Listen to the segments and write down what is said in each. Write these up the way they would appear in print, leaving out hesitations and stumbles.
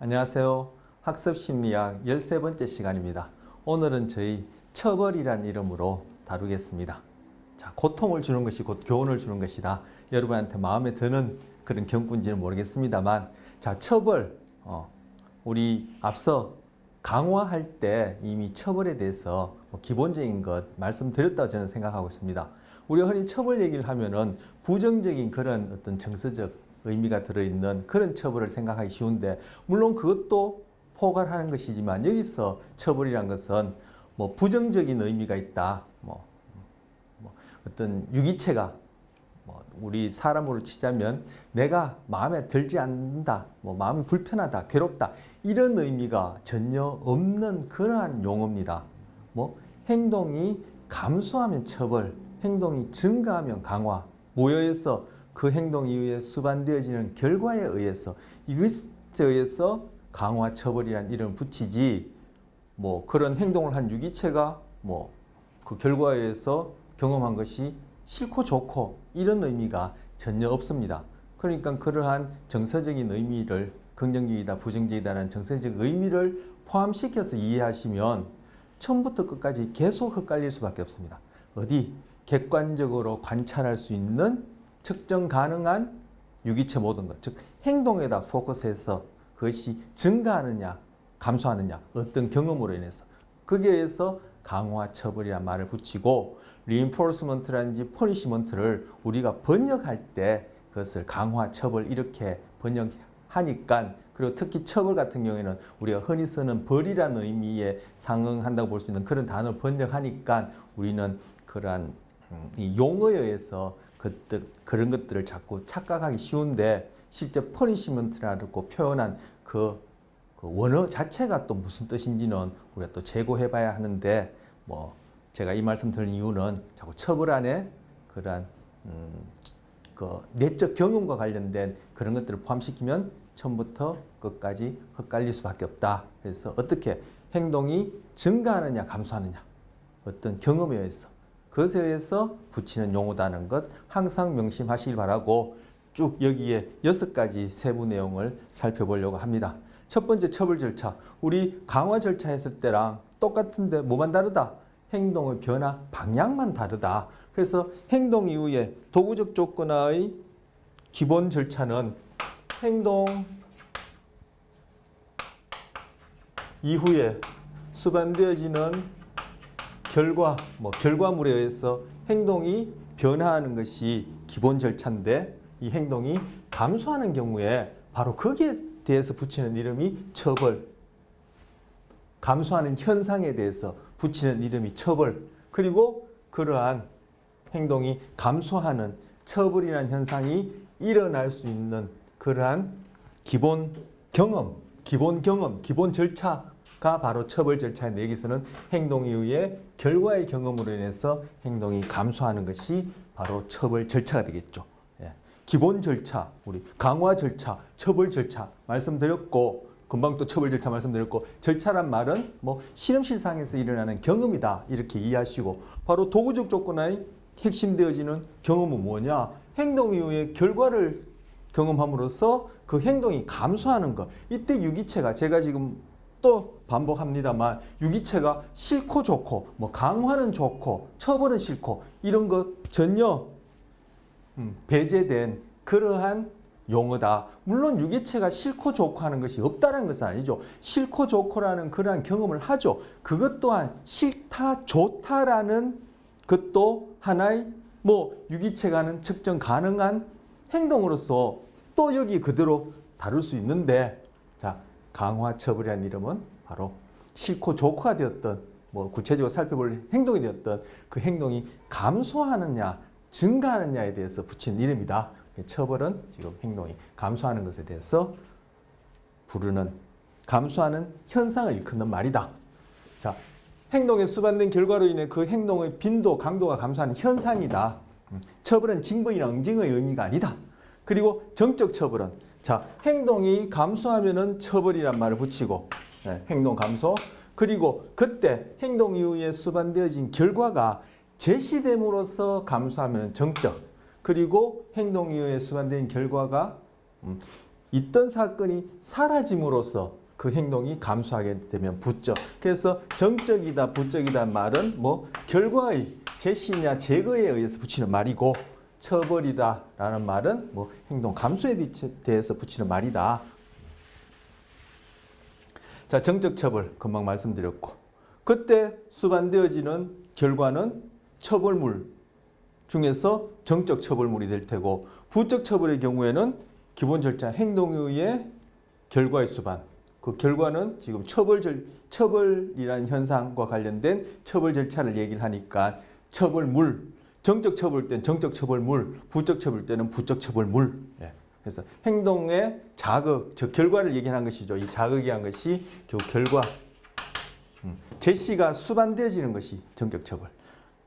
안녕하세요. 학습심리학 13번째 시간입니다. 오늘은 저희 처벌이란 이름으로 다루겠습니다. 자, 고통을 주는 것이 곧 교훈을 주는 것이다. 여러분한테 마음에 드는 그런 경구인지는 모르겠습니다만, 자, 처벌, 우리 앞서 강화할 때 이미 처벌에 대해서 기본적인 것 말씀드렸다고 저는 생각하고 있습니다. 우리가 흔히 처벌 얘기를 하면은 부정적인 그런 어떤 정서적 의미가 들어있는 그런 처벌을 생각하기 쉬운데, 물론 그것도 포괄하는 것이지만 여기서 처벌이란 것은 부정적인 의미가 있다. 어떤 유기체가 우리 사람으로 치자면 내가 마음에 들지 않는다, 마음이 불편하다, 괴롭다, 이런 의미가 전혀 없는 그러한 용어입니다. 행동이 감소하면 처벌, 행동이 증가하면 강화, 모여서 그 행동 이후에 수반되어지는 결과에 의해서, 이것에 의해서 강화, 처벌이라는 이름을 붙이지, 그런 행동을 한 유기체가 그 결과에 의해서 경험한 것이 싫고 좋고 이런 의미가 전혀 없습니다. 그러니까 그러한 정서적인 의미를 긍정적이다, 부정적이다라는 정서적 의미를 포함시켜서 이해하시면 처음부터 끝까지 계속 헷갈릴 수밖에 없습니다. 어디 객관적으로 관찰할 수 있는 측정 가능한 유기체 모든 것, 즉 행동에다 포커스해서 그것이 증가하느냐 감소하느냐 어떤 경험으로 인해서, 거기에 의해서 강화, 처벌이라는 말을 붙이고, reinforcement라든지 punishment를 우리가 번역할 때 그것을 강화, 처벌 이렇게 번역하니까, 그리고 특히 처벌 같은 경우에는 우리가 흔히 쓰는 벌이라는 의미에 상응한다고 볼 수 있는 그런 단어를 번역하니까 우리는 그러한 이 용어에 의해서 그런 것들을 자꾸 착각하기 쉬운데, 실제 punishment라고 표현한 그 원어 자체가 또 무슨 뜻인지는 우리가 또 재고해 봐야 하는데, 제가 이 말씀 드린 이유는 자꾸 처벌 안에 그러한 그 내적 경험과 관련된 그런 것들을 포함시키면 처음부터 끝까지 헷갈릴 수밖에 없다. 그래서 어떻게 행동이 증가하느냐 감소하느냐 어떤 경험에 의해서, 그것에 의해서 붙이는 용어다는 것 항상 명심하시길 바라고, 쭉 여기에 6가지 세부 내용을 살펴보려고 합니다. 첫 번째, 처벌 절차. 우리 강화 절차 했을 때랑 똑같은데 뭐만 다르다? 행동의 변화 방향만 다르다. 그래서 행동 이후에 도구적 조건화의 기본 절차는 행동 이후에 수반되어지는 결과물에 의해서 행동이 변화하는 것이 기본 절차인데, 이 행동이 감소하는 경우에 바로 거기에 대해서 붙이는 이름이 처벌, 감소하는 현상에 대해서 붙이는 이름이 처벌, 그리고 그러한 행동이 감소하는 처벌이라는 현상이 일어날 수 있는 그러한 기본 경험, 기본 절차가 바로 처벌 절차인데, 여기서는 행동 이후에 결과의 경험으로 인해서 행동이 감소하는 것이 바로 처벌 절차가 되겠죠. 기본 절차, 우리 강화 절차, 처벌 절차 말씀드렸고, 금방 또 처벌 절차 말씀드렸고, 절차란 말은 실험실상에서 일어나는 경험이다 이렇게 이해하시고, 바로 도구적 조건의 핵심되어지는 경험은 뭐냐? 행동 이후에 결과를 경험함으로써 그 행동이 감소하는 것. 이때 유기체가, 제가 지금 또 반복합니다만, 유기체가 싫고 좋고 강화는 좋고 처벌은 싫고 이런 것 전혀 배제된 그러한 용어다. 물론 유기체가 싫고 좋고 하는 것이 없다는 것은 아니죠. 싫고 좋고라는 그러한 경험을 하죠. 그것 또한 싫다 좋다라는 것도 하나의 유기체가는 측정 가능한 행동으로서 또 여기 그대로 다룰 수 있는데, 자, 강화, 처벌이라는 이름은 바로 싫고 좋고가 되었던, 구체적으로 살펴볼 행동이 되었던 그 행동이 감소하느냐 증가하느냐에 대해서 붙인 이름이다. 처벌은 지금 행동이 감소하는 것에 대해서 부르는, 감소하는 현상을 일컫는 말이다. 자, 행동에 수반된 결과로 인해 그 행동의 빈도, 강도가 감소하는 현상이다. 처벌은 징벌이나 응징의 의미가 아니다. 그리고 정적 처벌은, 자, 행동이 감소하면은 처벌이란 말을 붙이고, 행동 감소. 그리고 그때 행동 이후에 수반되어진 결과가 제시됨으로써 감소하면 정적, 그리고 행동 이후에 수반된 결과가 있던 사건이 사라짐으로써 그 행동이 감소하게 되면 부적. 그래서 정적이다, 부적이다 말은 뭐 결과의 제시냐 제거에 의해서 붙이는 말이고, 처벌이다라는 말은 뭐 행동 감소에 대해서 붙이는 말이다. 자, 정적 처벌 금방 말씀드렸고, 그때 수반되어지는 결과는 처벌물 중에서 정적 처벌물이 될 테고, 부적 처벌의 경우에는 기본 절차 행동의 결과의 수반. 그 결과는 지금 처벌이라는 현상과 관련된 처벌 절차를 얘기를 하니까 처벌물, 정적 처벌 때는 정적 처벌물, 부적 처벌 때는 부적 처벌물. 예. 그래서 행동의 자극, 저 결과를 얘기하는 것이죠. 이 자극이한 것이 결과. 제시가 수반되어지는 것이 정적 처벌.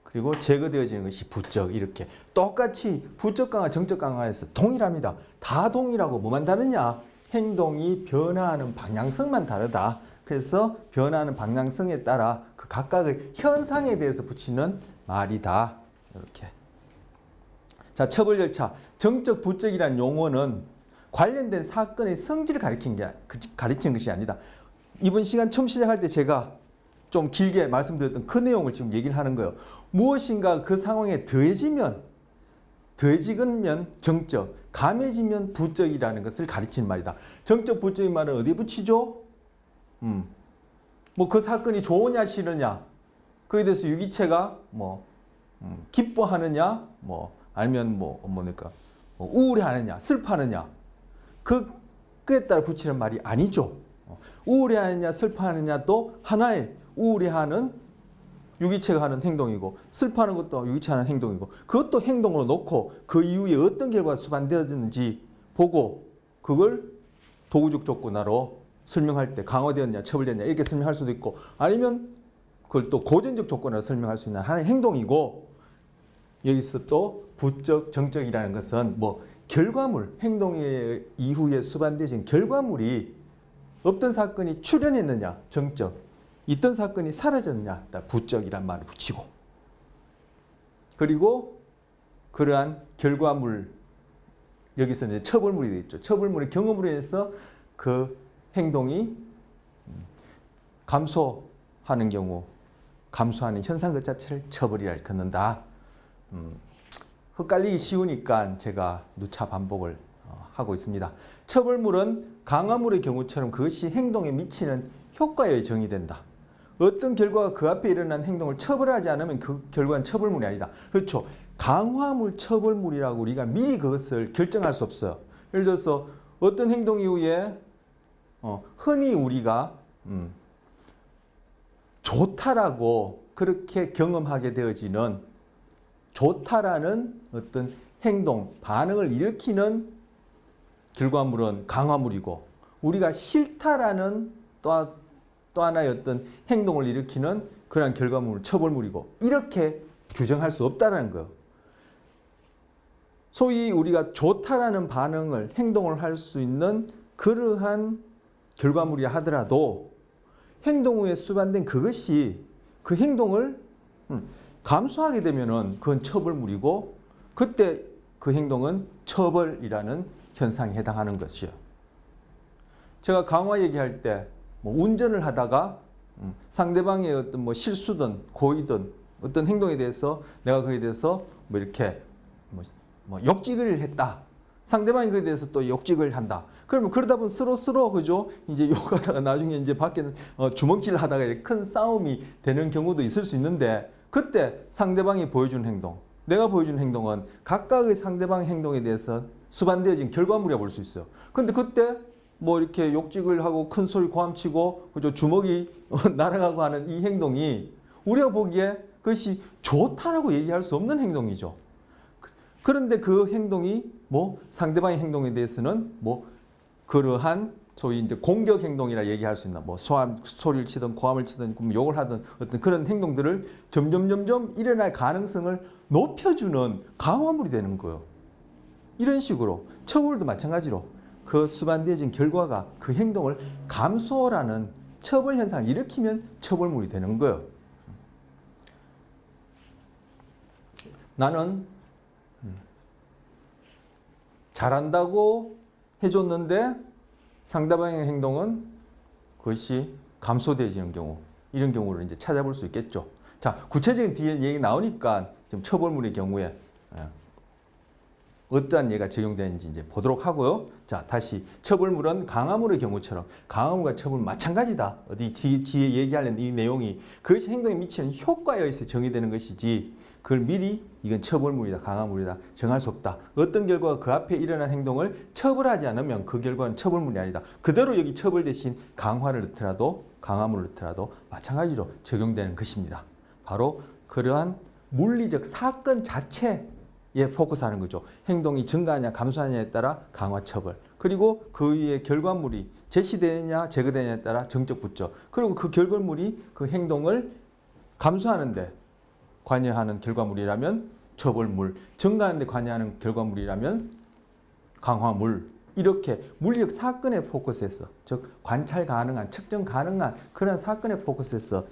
그리고 제거되어지는 것이 부적. 이렇게 똑같이 부적 강화, 정적 강화에서 동일합니다. 다 동일하고 뭐만 다르냐? 행동이 변화하는 방향성만 다르다. 그래서 변화하는 방향성에 따라 그 각각의 현상에 대해서 붙이는 말이다. 이렇게. 자, 처벌 절차. 정적, 부적이라는 용어는 관련된 사건의 성질을 가리치는 것이 아니다. 이번 시간 처음 시작할 때 제가 좀 길게 말씀드렸던 그 내용을 지금 얘기를 하는 거예요. 무엇인가 그 상황에 더해지면 정적, 감해지면 부적이라는 것을 가리치는 말이다. 정적, 부적인 말은 어디에 붙이죠? 뭐 그 사건이 좋으냐 싫으냐, 그에 대해서 유기체가 기뻐하느냐, 아니면 우울해하느냐, 슬퍼하느냐, 그에 따라 붙이는 말이 아니죠. 우울해하느냐, 슬퍼하느냐도 하나의 우울해하는 유기체가 하는 행동이고, 슬퍼하는 것도 유기체가 하는 행동이고, 그것도 행동으로 놓고 그 이후에 어떤 결과가 수반되었는지 보고 그걸 도구적 조건화로 설명할 때 강화되었냐, 처벌되었냐 이렇게 설명할 수도 있고, 아니면 그걸 또 고전적 조건으로 설명할 수 있는 하나의 행동이고, 여기서 또 부적, 정적이라는 것은 결과물, 행동의 이후에 수반되어진 결과물이 없던 사건이 출현했느냐, 정적, 있던 사건이 사라졌느냐, 부적이란 말을 붙이고, 그리고 그러한 결과물, 여기서 이제 처벌물이 되어 있죠. 처벌물의 경험으로 인해서 그 행동이 감소하는 경우, 감소하는 현상 그 자체를 처벌이라 일컫는다. 헷갈리기 쉬우니까 제가 누차 반복을 하고 있습니다. 처벌물은 강화물의 경우처럼 그것이 행동에 미치는 효과에 정의된다. 어떤 결과가 그 앞에 일어난 행동을 처벌하지 않으면 그 결과는 처벌물이 아니다. 그렇죠. 강화물, 처벌물이라고 우리가 미리 그것을 결정할 수 없어요. 예를 들어서 어떤 행동 이후에 흔히 우리가 좋다라고 그렇게 경험하게 되어지는, 좋다라는 어떤 행동, 반응을 일으키는 결과물은 강화물이고, 우리가 싫다라는 또 하나의 어떤 행동을 일으키는 그러한 결과물은 처벌물이고, 이렇게 규정할 수 없다는 거예요. 소위 우리가 좋다라는 반응을, 행동을 할 수 있는 그러한 결과물이라 하더라도 행동 후에 수반된 그것이 그 행동을 감소하게 되면은 그건 처벌물이고, 그때 그 행동은 처벌이라는 현상에 해당하는 것이요. 제가 강화 얘기할 때 운전을 하다가 상대방의 어떤 실수든 고의든 어떤 행동에 대해서 내가 그에 대해서 이렇게 욕직을 했다. 상대방이 그에 대해서 또 욕직을 한다. 그러면 그러다 보면 서로 그죠? 이제 욕하다가 나중에 이제 밖에는 주먹질을 하다가 이렇게 큰 싸움이 되는 경우도 있을 수 있는데, 그때 상대방이 보여준 행동, 내가 보여준 행동은 각각의 상대방 행동에 대해서 수반되어진 결과물이라 볼 수 있어요. 근데 그때 이렇게 욕직을 하고 큰 소리 고함치고 그죠? 주먹이 날아가고 하는 이 행동이 우리가 보기에 그것이 좋다라고 얘기할 수 없는 행동이죠. 그런데 그 행동이 상대방의 행동에 대해서는 그러한 소위 이제 공격 행동이라 얘기할 수 있나, 소리를 치든 고함을 치든 욕을 하든 어떤 그런 행동들을 점점 일어날 가능성을 높여주는 강화물이 되는 거예요. 이런 식으로 처벌도 마찬가지로 그 수반되어진 결과가 그 행동을 감소라는 처벌 현상을 일으키면 처벌물이 되는 거예요. 나는 잘한다고 해줬는데 상대방의 행동은 그것이 감소되어지는 경우, 이런 경우를 이제 찾아볼 수 있겠죠. 자, 구체적인 뒤에 얘기 나오니까 지금 처벌물의 경우에 어떠한 예가 적용되는지 이제 보도록 하고요. 자, 다시 처벌물은 강화물의 경우처럼 강화물과 처벌 마찬가지다. 어디 뒤에 얘기하는 이 내용이 그것이 행동에 미치는 효과에 의해서 정의되는 것이지 그걸 미리 이건 처벌물이다, 강화물이다 정할 수 없다. 어떤 결과가 그 앞에 일어난 행동을 처벌하지 않으면 그 결과는 처벌물이 아니다. 그대로 여기 처벌 대신 강화를 넣더라도 강화물을 넣더라도 마찬가지로 적용되는 것입니다. 바로 그러한 물리적 사건 자체에 포커스하는 거죠. 행동이 증가하냐 감소하냐에 따라 강화 처벌. 그리고 그 위에 결과물이 제시되느냐 제거되느냐에 따라 정적 부적. 그리고 그 결과물이 그 행동을 감소하는데 관여하는 결과물이라면 처벌물, 증가하는 데 관여하는 결과물이라면 강화물. 이렇게 물리적 사건에 포커스해서, 즉 관찰 가능한, 측정 가능한 그런 사건에 포커스해서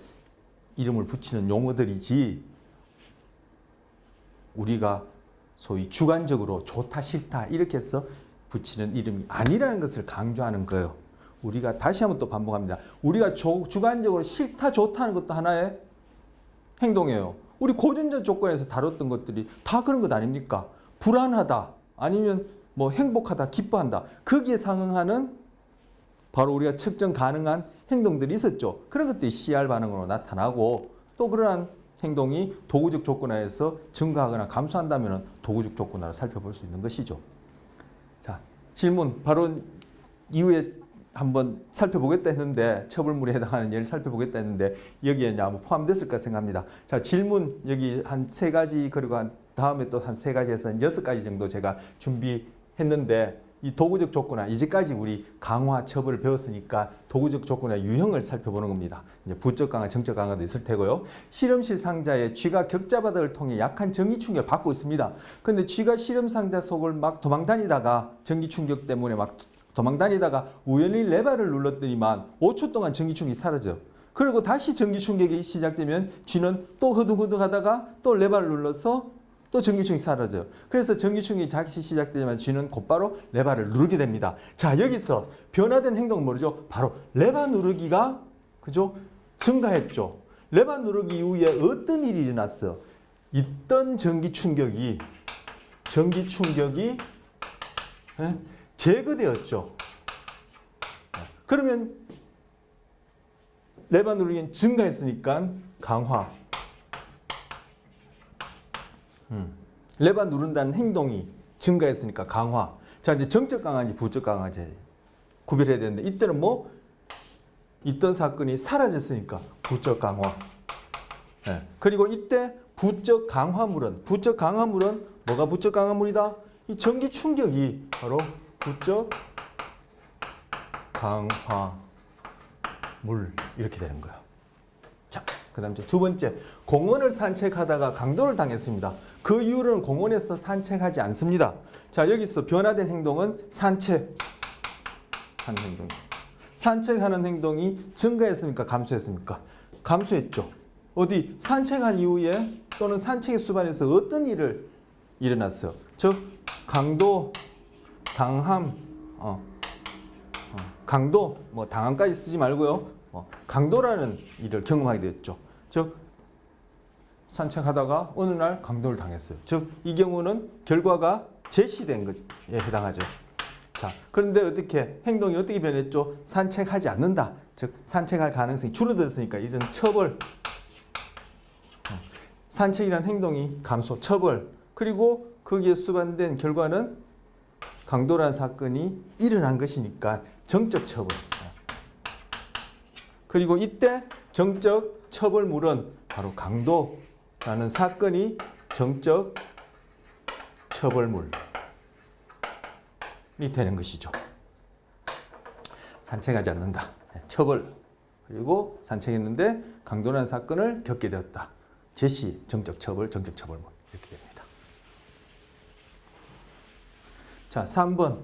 이름을 붙이는 용어들이지 우리가 소위 주관적으로 좋다 싫다 이렇게 해서 붙이는 이름이 아니라는 것을 강조하는 거예요. 우리가 다시 한번 또 반복합니다. 우리가 주관적으로 싫다 좋다는 것도 하나의 행동이에요. 우리 고전적 조건에서 다뤘던 것들이 다 그런 것 아닙니까? 불안하다 아니면 뭐 행복하다 기뻐한다 거기에 상응하는 바로 우리가 측정 가능한 행동들이 있었죠. 그런 것들이 CR 반응으로 나타나고 또 그러한 행동이 도구적 조건하에서 증가하거나 감소한다면 도구적 조건으로 살펴볼 수 있는 것이죠. 자, 질문 바로 이후에 한번 살펴보겠다 했는데 처벌물에 해당하는 예를 살펴보겠다 했는데 여기에 이제 아마 포함됐을까 생각합니다. 자, 질문 여기 한 3가지 그리고 한 다음에 또 한 3가지에서 한 6가지 정도 제가 준비했는데 이 도구적 조건화 이제까지 우리 강화 처벌을 배웠으니까 도구적 조건화 유형을 살펴보는 겁니다. 이제 부적 강화, 정적 강화도 있을 테고요. 실험실 상자에 쥐가 격자 바닥을 통해 약한 전기 충격을 받고 있습니다. 그런데 쥐가 실험 상자 속을 막 도망다니다가 전기 충격 때문에 막 도망다니다가 우연히 레버를 눌렀더니만 5초 동안 전기 충격이 사라져요. 그리고 다시 전기 충격이 시작되면 쥐는 또 허둥허둥 하다가 또 레버를 눌러서 또 전기충이 사라져요. 그래서 전기충이 다시 시작되지만 쥐는 곧바로 레버를 누르게 됩니다. 자, 여기서 변화된 행동은 뭐죠? 바로 레버 누르기가 그죠? 증가했죠. 레버 누르기 이후에 어떤 일이 일어났어? 있던 전기 충격이 제거되었죠. 그러면 레버 누르기는 증가했으니까 강화. 레버 누른다는 행동이 증가했으니까 강화. 자, 이제 정적 강화인지 부적 강화인지 구별해야 되는데 이때는 뭐 있던 사건이 사라졌으니까 부적 강화. 네. 그리고 이때 부적 강화물은 뭐가 부적 강화물이다? 이 전기 충격이 바로 부적 강화물 이렇게 되는 거예요. 자, 그 다음 두 번째, 공원을 산책하다가 강도를 당했습니다. 그 이후로는 공원에서 산책하지 않습니다. 자, 여기서 변화된 행동은 산책하는 행동. 산책하는 행동이 증가했습니까? 감소했습니까? 감소했죠. 어디 산책한 이후에 또는 산책의 수반에서 어떤 일을 일어났어요? 즉 강도, 당함, 강도, 뭐 당함까지 쓰지 말고요. 강도라는 일을 경험하게 됐죠. 즉 산책하다가 어느 날 강도를 당했어요. 즉 이 경우는 결과가 제시된 것에 해당하죠. 자, 그런데 어떻게 행동이 어떻게 변했죠? 산책하지 않는다. 즉 산책할 가능성이 줄어들었으니까 이런 처벌. 산책이라는 행동이 감소, 처벌. 그리고 거기에 수반된 결과는 강도라는 사건이 일어난 것이니까 정적 처벌. 그리고 이때 정적 처벌물은 바로 강도라는 사건이 정적 처벌물이 되는 것이죠. 산책하지 않는다. 처벌. 그리고 산책했는데 강도라는 사건을 겪게 되었다. 제시, 정적 처벌, 정적 처벌물 이렇게 됩니다. 자, 3번.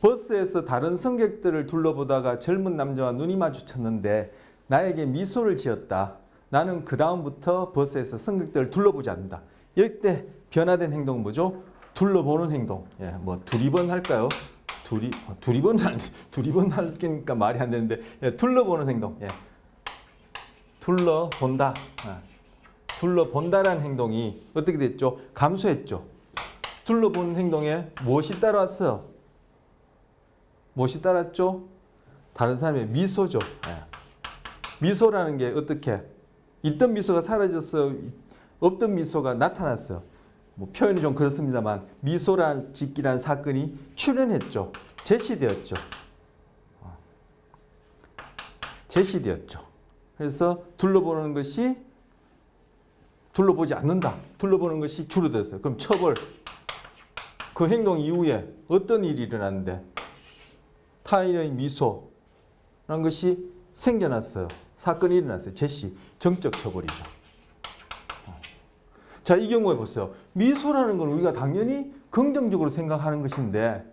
버스에서 다른 승객들을 둘러보다가 젊은 남자와 눈이 마주쳤는데 나에게 미소를 지었다. 나는 그 다음부터 버스에서 승객들을 둘러보지 않는다. 이때 변화된 행동은 뭐죠? 둘러보는 행동. 뭐 두리번 할까요? 두리번 할게니까 말이 안 되는데 예, 둘러보는 행동. 예. 둘러본다. 둘러본다라는 행동이 어떻게 됐죠? 감소했죠. 둘러보는 행동에 무엇이 따라왔어요? 무엇이 따랐죠? 다른 사람의 미소죠. 예. 미소라는 게 어떻게? 있던 미소가 사라졌어요. 없던 미소가 나타났어요. 뭐 표현이 좀 그렇습니다만 미소란 짓기라는 사건이 출현했죠. 제시되었죠. 제시되었죠. 그래서 둘러보는 것이 둘러보지 않는다. 둘러보는 것이 줄어들었어요. 그럼 처벌. 그 행동 이후에 어떤 일이 일어났는데 타인의 미소라는 것이 생겨났어요. 사건이 일어났어요. 제시. 정적 처벌이죠. 자, 이 경우에 보세요. 미소라는 건 우리가 당연히 긍정적으로 생각하는 것인데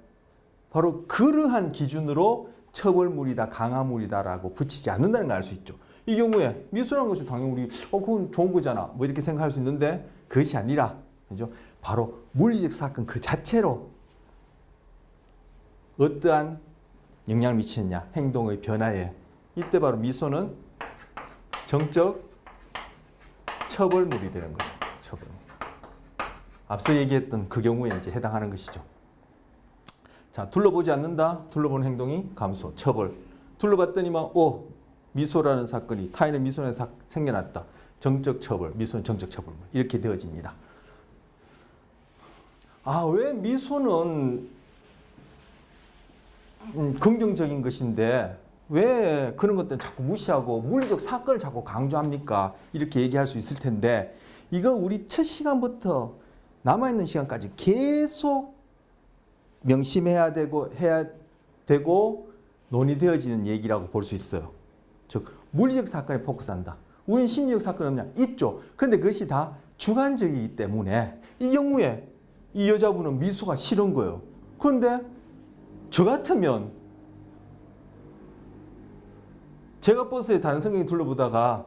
바로 그러한 기준으로 처벌물이다, 강화물이다라고 붙이지 않는다는 걸 알 수 있죠. 이 경우에 미소라는 것이 당연히 우리 그건 좋은 거잖아 뭐 이렇게 생각할 수 있는데 그것이 아니라 그죠? 바로 물리적 사건 그 자체로 어떠한 영향을 미치느냐 행동의 변화에 이때 바로 미소는 정적 처벌물이 되는 거죠. 처벌. 앞서 얘기했던 그 경우에 이제 해당하는 것이죠. 자, 둘러보지 않는다. 둘러보는 행동이 감소, 처벌. 둘러봤더니만 미소라는 사건이 타인의 미소는 생겨났다. 정적 처벌, 미소는 정적 처벌물. 이렇게 되어집니다. 왜 미소는 긍정적인 것인데 왜 그런 것들은 자꾸 무시하고 물리적 사건을 자꾸 강조합니까? 이렇게 얘기할 수 있을 텐데 이거 우리 첫 시간부터 남아있는 시간까지 계속 명심해야 되고 논의되어지는 얘기라고 볼 수 있어요. 즉 물리적 사건에 포커스한다. 우리는 심리적 사건은 없냐? 있죠. 그런데 그것이 다 주관적이기 때문에 이 경우에 이 여자분은 미소가 싫은 거예요. 그런데 저 같으면 제가 버스에 다른 성경이 둘러보다가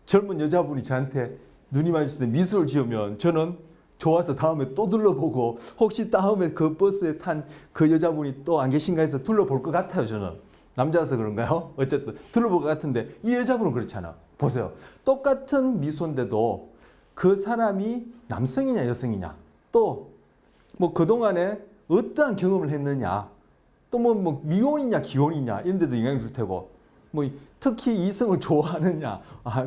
젊은 여자분이 저한테 눈이 마주칠 때 미소를 지으면 저는 좋아서 다음에 또 둘러보고 혹시 다음에 그 버스에 탄 그 여자분이 또 안 계신가 해서 둘러볼 것 같아요. 저는 남자라서 그런가요? 어쨌든 둘러볼 것 같은데 이 여자분은 그렇잖아. 보세요. 똑같은 미소인데도 그 사람이 남성이냐 여성이냐 또 뭐 그동안에 어떠한 경험을 했느냐 또 뭐 미혼이냐 기혼이냐 이런 데도 영향을 줄 테고 뭐 특히 이성을 좋아하느냐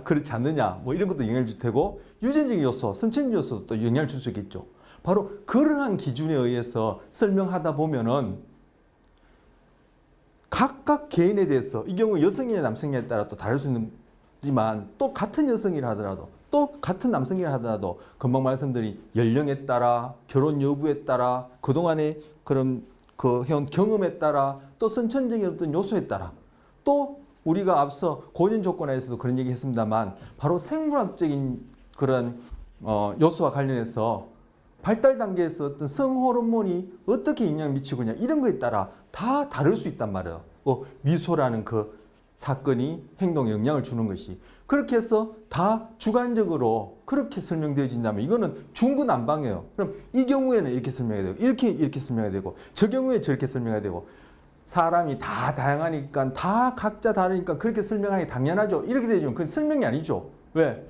그렇지 않느냐 뭐 이런 것도 영향을 줄 테고 유전적 요소, 선천적 요소도 또 영향을 줄 수 있겠죠. 바로 그러한 기준에 의해서 설명하다 보면은 각각 개인에 대해서 이 경우 여성이냐 남성이냐에 따라 또 다를 수 있지만 또 같은 여성이라 하더라도 또 같은 남성이라 하더라도 금방 말씀드린 연령에 따라 결혼 여부에 따라 그동안의 그런 그 해온 경험에 따라 또 선천적인 어떤 요소에 따라 또 우리가 앞서 고전 조건에서도 그런 얘기 했습니다만 바로 생물학적인 그런 요소와 관련해서 발달 단계에서 어떤 성호르몬이 어떻게 영향을 미치고 있냐 이런 거에 따라 다 다를 수 있단 말이에요. 미소라는 그 사건이 행동에 영향을 주는 것이 그렇게 해서 다 주관적으로 그렇게 설명되어진다면 이거는 중구난방이에요. 그럼 이 경우에는 이렇게 설명해야 되고 이렇게 설명해야 되고 저 경우에 저렇게 설명해야 되고 사람이 다 다양하니까 다 각자 다르니까 그렇게 설명하기 당연하죠. 이렇게 되죠. 그건 설명이 아니죠. 왜?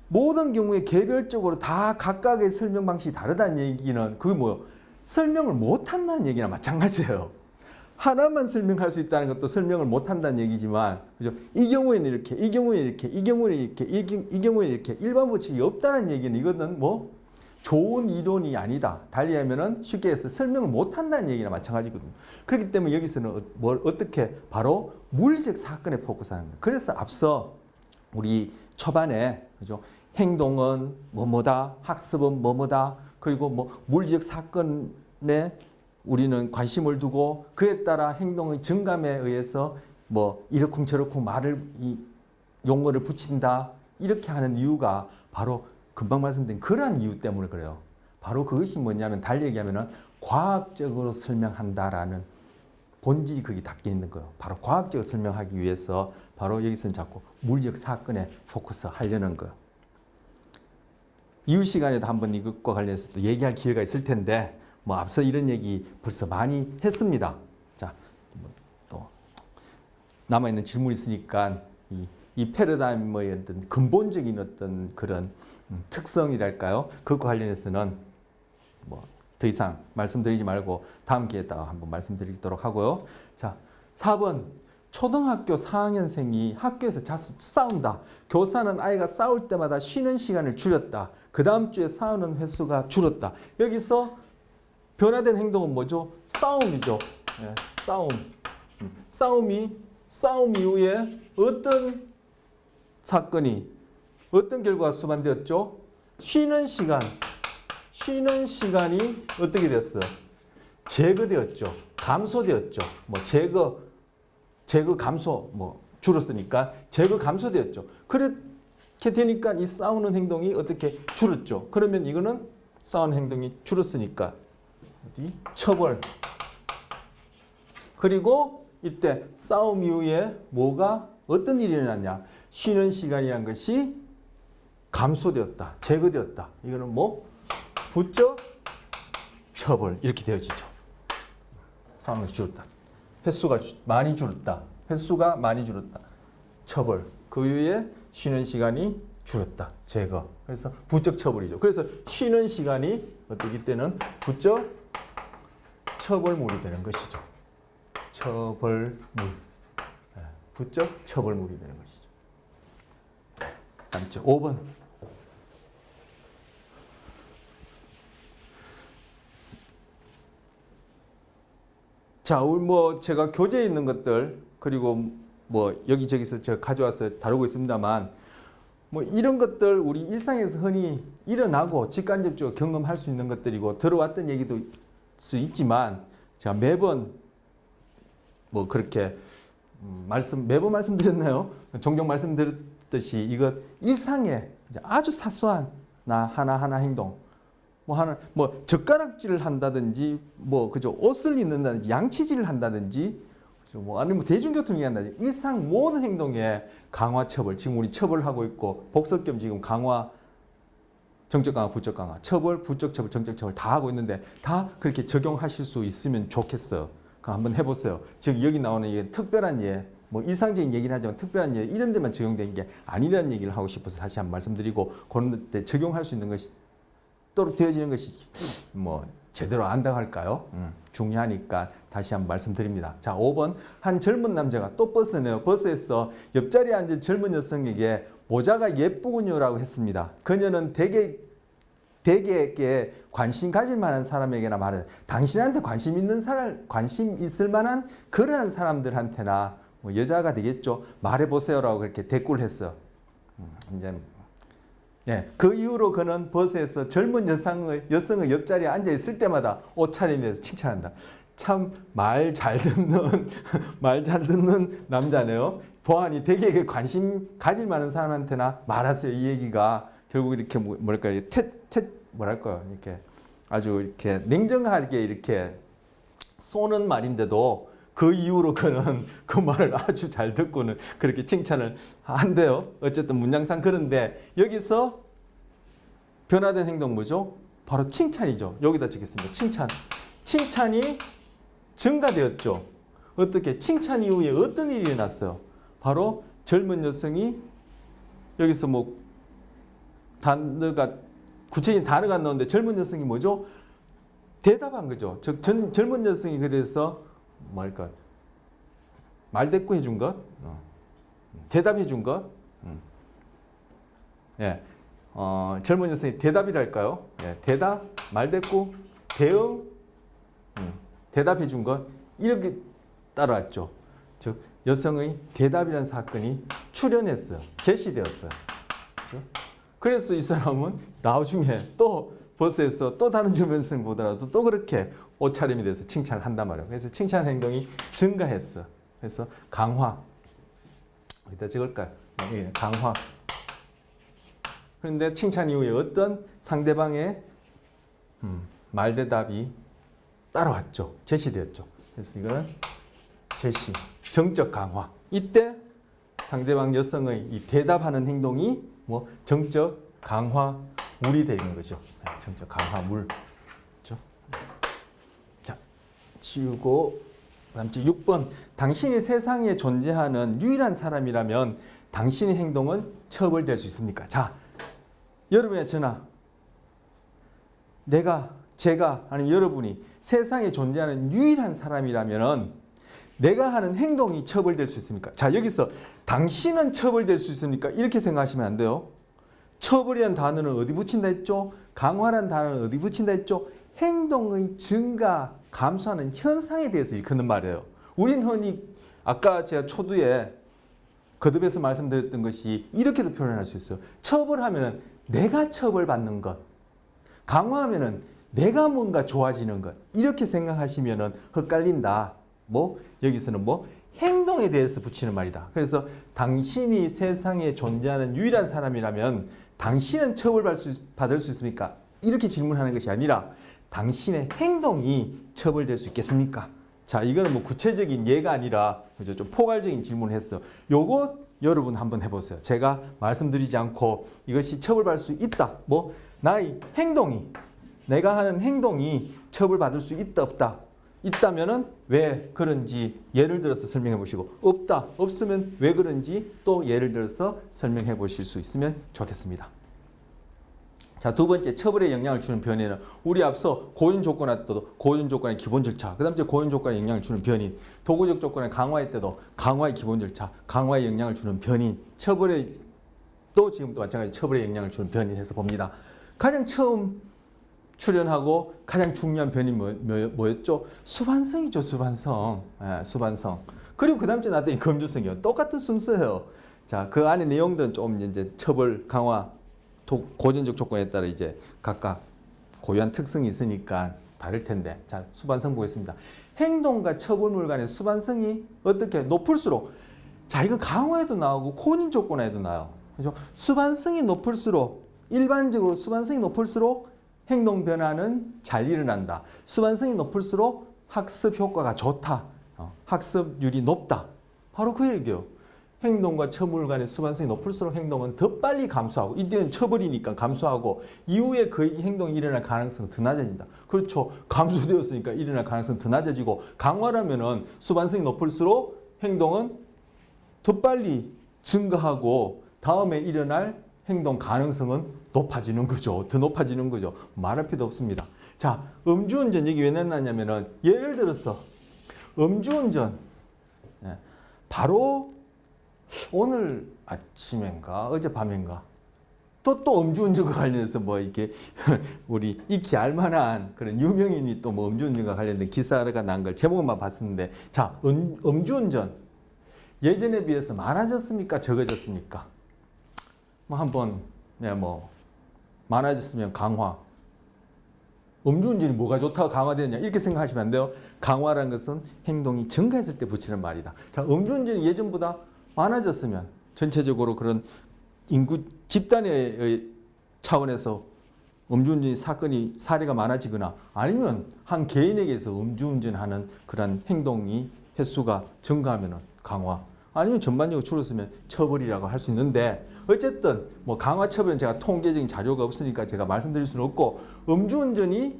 모든 경우에 개별적으로 다 각각의 설명 방식이 다르다는 얘기는 그게 뭐예요? 설명을 못한다는 얘기나 마찬가지예요. 하나만 설명할 수 있다는 것도 설명을 못한다는 얘기지만 그죠? 이 경우에는 이렇게, 이 경우에는 이렇게, 이 경우에는 이렇게, 이 경우에는 이렇게 일반 법칙이 없다는 얘기는 이거는 뭐 좋은 이론이 아니다. 달리 하면은 쉽게 해서 설명을 못한다는 얘기나 마찬가지거든요. 그렇기 때문에 여기서는 뭘 어떻게 바로 물리적 사건에 포커스하는 거예요. 그래서 앞서 우리 초반에 그죠? 행동은 뭐뭐다, 학습은 뭐뭐다, 그리고 뭐 물리적 사건에 우리는 관심을 두고 그에 따라 행동의 증감에 의해서 뭐 이러쿵저러쿵 말을 이 용어를 붙인다 이렇게 하는 이유가 바로 금방 말씀드린 그러한 이유 때문에 그래요. 바로 그것이 뭐냐면 달리 얘기하면은 과학적으로 설명한다라는 본질이 거기 담겨 있는 거예요. 바로 과학적으로 설명하기 위해서 바로 여기서는 자꾸 물리적 사건에 포커스 하려는 거예요. 이후 시간에도 한번 이것과 관련해서 또 얘기할 기회가 있을 텐데 뭐 앞서 이런 얘기 벌써 많이 했습니다. 또 남아있는 질문이 있으니까 이 패러다임의 어떤 근본적인 어떤 그런 특성이랄까요? 그것과 관련해서는 뭐 더 이상 말씀드리지 말고 다음 기회에다가 한번 말씀드리도록 하고요. 자, 4번. 초등학교 4학년생이 학교에서 자주 싸운다. 교사는 아이가 싸울 때마다 쉬는 시간을 줄였다. 그 다음 주에 싸우는 횟수가 줄었다. 여기서 변화된 행동은 뭐죠? 싸움이죠. 네, 싸움 이후에 어떤 사건이, 어떤 결과가 수반되었죠? 쉬는 시간이 어떻게 됐어요? 제거되었죠. 감소되었죠. 뭐 제거 감소, 뭐 줄었으니까 제거 감소되었죠. 그렇게 되니까 이 싸우는 행동이 어떻게 줄었죠. 그러면 이거는 싸우는 행동이 줄었으니까 처벌. 그리고 이때 싸움 이후에 뭐가 어떤 일이 일어났냐? 쉬는 시간이란 것이 감소되었다. 제거되었다. 이거는 뭐 부적 처벌 이렇게 되어지죠. 싸움이 줄었다. 횟수가 많이 줄었다. 처벌. 그 이후에 쉬는 시간이 줄었다. 제거. 그래서 부적 처벌이죠. 그래서 쉬는 시간이 어떻기 때는 부적 처벌물이 되는 것이죠. 부적 처벌물이 되는 것이죠. 다음째 5번. 자, 우리 뭐 제가 교재에 있는 것들 그리고 뭐 여기저기서 제가 가져와서 다루고 있습니다만 뭐 이런 것들 우리 일상에서 흔히 일어나고 직간접적으로 경험할 수 있는 것들이고 들어왔던 얘기도 수 있지만 제가 매번 뭐 그렇게 매번 말씀드렸나요? 종종 말씀드렸듯이 이것 일상의 아주 사소한 나 하나하나 행동 뭐 젓가락질을 한다든지 뭐 그죠 옷을 입는다든지 양치질을 한다든지 뭐 아니면 대중교통을 이용한다든지 일상 모든 행동에 강화 처벌 지금 우리 처벌하고 있고 복석겸 지금 강화 정적 강화 부적 강화 처벌 부적 처벌 정적 처벌 다 하고 있는데 다 그렇게 적용하실 수 있으면 좋겠어요. 그럼 한번 해보세요. 즉 여기 나오는 이게 특별한 예 뭐 일상적인 얘기는 하지만 특별한 예 이런 데만 적용된 게 아니라는 얘기를 하고 싶어서 다시 한번 말씀드리고 그런 데 적용할 수 있는 것이 또록 되어지는 것이 뭐 제대로 안다고 할까요? 중요하니까 다시 한번 말씀드립니다. 자, 5번. 한 젊은 남자가 또 버스네요. 버스에서 옆자리에 앉은 젊은 여성에게 모자가 예쁘군요라고 했습니다. 그녀는 대개에게 관심 가질 만한 사람에게나 말해 당신한테 관심 있을 만한 그러한 사람들한테나 뭐 여자가 되겠죠. 말해보세요라고 그렇게 대꾸를 했어요. 이제 예, 그 이후로 그는 버스에서 젊은 여성의 옆자리에 앉아 있을 때마다 옷차림에 대해서 칭찬한다. 참 말 잘 듣는 남자네요. 보안이 대개에게 관심 가질 만한 사람한테나 말하세요. 이 얘기가 결국 이렇게 뭐랄까요? 뭐랄까요? 이렇게 아주 이렇게 냉정하게 이렇게 쏘는 말인데도 그 이후로 그는 그 말을 아주 잘 듣고는 그렇게 칭찬을 한대요. 어쨌든 문장상 그런데 여기서 변화된 행동 뭐죠? 바로 칭찬이죠. 여기다 적겠습니다. 칭찬이 증가되었죠. 어떻게? 칭찬 이후에 어떤 일이 일어났어요? 바로 젊은 여성이 여기서 뭐 구체적인 단어가 안 나오는데 젊은 여성이 뭐죠? 대답한 거죠. 즉 젊은 여성이 그래서 뭐랄까 말대꾸 해준 것, 대답해 준 것, 예, 젊은 여성이 대답이랄까요? 예, 대답, 말대꾸, 대응, 대답해 준 것 이렇게 따라왔죠. 즉 여성의 대답이라는 사건이 출현했어요. 제시되었어요. 그렇죠? 그래서 이 사람은 나중에 또 버스에서 또 다른 젊은 여성 보더라도 또 그렇게 옷차림에 대해서 칭찬을 한단 말이에요. 그래서 칭찬 행동이 증가했어. 그래서 강화. 어디다 적을까요? 예, 강화. 그런데 칭찬 이후에 어떤 상대방의 말대답이 따라왔죠. 제시되었죠. 그래서 이거는 제시, 정적 강화. 이때 상대방 여성의 이 대답하는 행동이 뭐 정적 강화물이 되는 거죠. 정적 강화물. 그렇죠? 자, 지우고 그다음 6번 당신이 세상에 존재하는 유일한 사람이라면 당신의 행동은 처벌될 수 있습니까? 자, 여러분의 전화 제가 아니면 여러분이 세상에 존재하는 유일한 사람이라면 내가 하는 행동이 처벌될 수 있습니까? 자, 여기서 당신은 처벌될 수 있습니까? 이렇게 생각하시면 안 돼요. 처벌이라는 단어는 어디 붙인다 했죠? 강화라는 단어는 어디 붙인다 했죠? 행동의 증가, 감소하는 현상에 대해서 일컫는 말이에요. 우리는 흔히 아까 제가 초두에 거듭해서 말씀드렸던 것이 이렇게도 표현할 수 있어요. 처벌하면 내가 처벌받는 것, 강화하면 내가 뭔가 좋아지는 것, 이렇게 생각하시면 헷갈린다. 여기서는 행동에 대해서 붙이는 말이다. 그래서 당신이 세상에 존재하는 유일한 사람이라면 당신은 처벌받을 수 있습니까? 이렇게 질문하는 것이 아니라 당신의 행동이 처벌될 수 있겠습니까? 자, 이거는 구체적인 예가 아니라 좀 포괄적인 질문을 했어요. 요거 여러분 한번 해보세요. 제가 말씀드리지 않고 이것이 처벌받을 수 있다. 나의 행동이, 내가 하는 행동이 처벌받을 수 있다, 없다. 있다면은 왜 그런지 예를 들어서 설명해 보시고, 없다, 없으면 왜 그런지 또 예를 들어서 설명해 보실 수 있으면 좋겠습니다. 자, 두 번째, 처벌에 영향을 주는 변이는 우리 앞서 고유 조건할 때도 고유 조건의 기본 절차, 그 다음 고유 조건에 영향을 주는 변인, 도구적 조건을 강화할 때도 강화의 기본 절차, 강화에 영향을 주는 변인, 처벌에 또 지금도 마찬가지 처벌에 영향을 주는 변인 해서 봅니다. 가장 처음 출연하고 가장 중요한 변이 뭐였죠? 수반성이죠, 수반성. 수반성. 그리고 그 다음 주에 나왔더니 검조성이요. 똑같은 순서예요. 자, 그 안에 내용들은 좀 이제 처벌, 강화, 고전적 조건에 따라 이제 각각 고유한 특성이 있으니까 다를 텐데. 자, 수반성 보겠습니다. 행동과 처벌물 간의 수반성이 어떻게 높을수록, 자, 이거 강화에도 나오고 고전 조건에도 나와요. 그죠? 수반성이 높을수록, 일반적으로 수반성이 높을수록 행동 변화는 잘 일어난다. 수반성이 높을수록 학습 효과가 좋다. 학습률이 높다. 바로 그 얘기예요. 행동과 처벌 간의 수반성이 높을수록 행동은 더 빨리 감소하고, 이때는 처벌이니까 감소하고, 이후에 그 행동이 일어날 가능성은 더 낮아진다. 그렇죠. 감소되었으니까 일어날 가능성은 더 낮아지고, 강화라면은 수반성이 높을수록 행동은 더 빨리 증가하고, 다음에 일어날 행동 가능성은 높아지는 거죠. 더 높아지는 거죠. 말할 필요 없습니다. 자, 음주운전 여기 왜 냈냐면은, 예를 들어서 음주운전, 바로 오늘 아침인가 어젯밤인가 또 음주운전과 관련해서 이렇게 우리 익히 알만한 그런 유명인이 또 음주운전과 관련된 기사가 난 걸 제목만 봤었는데, 자, 음주운전 예전에 비해서 많아졌습니까? 적어졌습니까? 한번 많아졌으면 강화. 음주운전이 뭐가 좋다고 강화되느냐 이렇게 생각하시면 안 돼요. 강화라는 것은 행동이 증가했을 때 붙이는 말이다. 자, 음주운전이 예전보다 많아졌으면 전체적으로 그런 인구 집단의 차원에서 음주운전 사례가 많아지거나, 아니면 한 개인에게서 음주운전하는 그런 행동이 횟수가 증가하면 강화, 아니면 전반적으로 줄었으면 처벌이라고 할 수 있는데, 어쨌든 강화 처벌은 제가 통계적인 자료가 없으니까 제가 말씀드릴 수는 없고, 음주운전이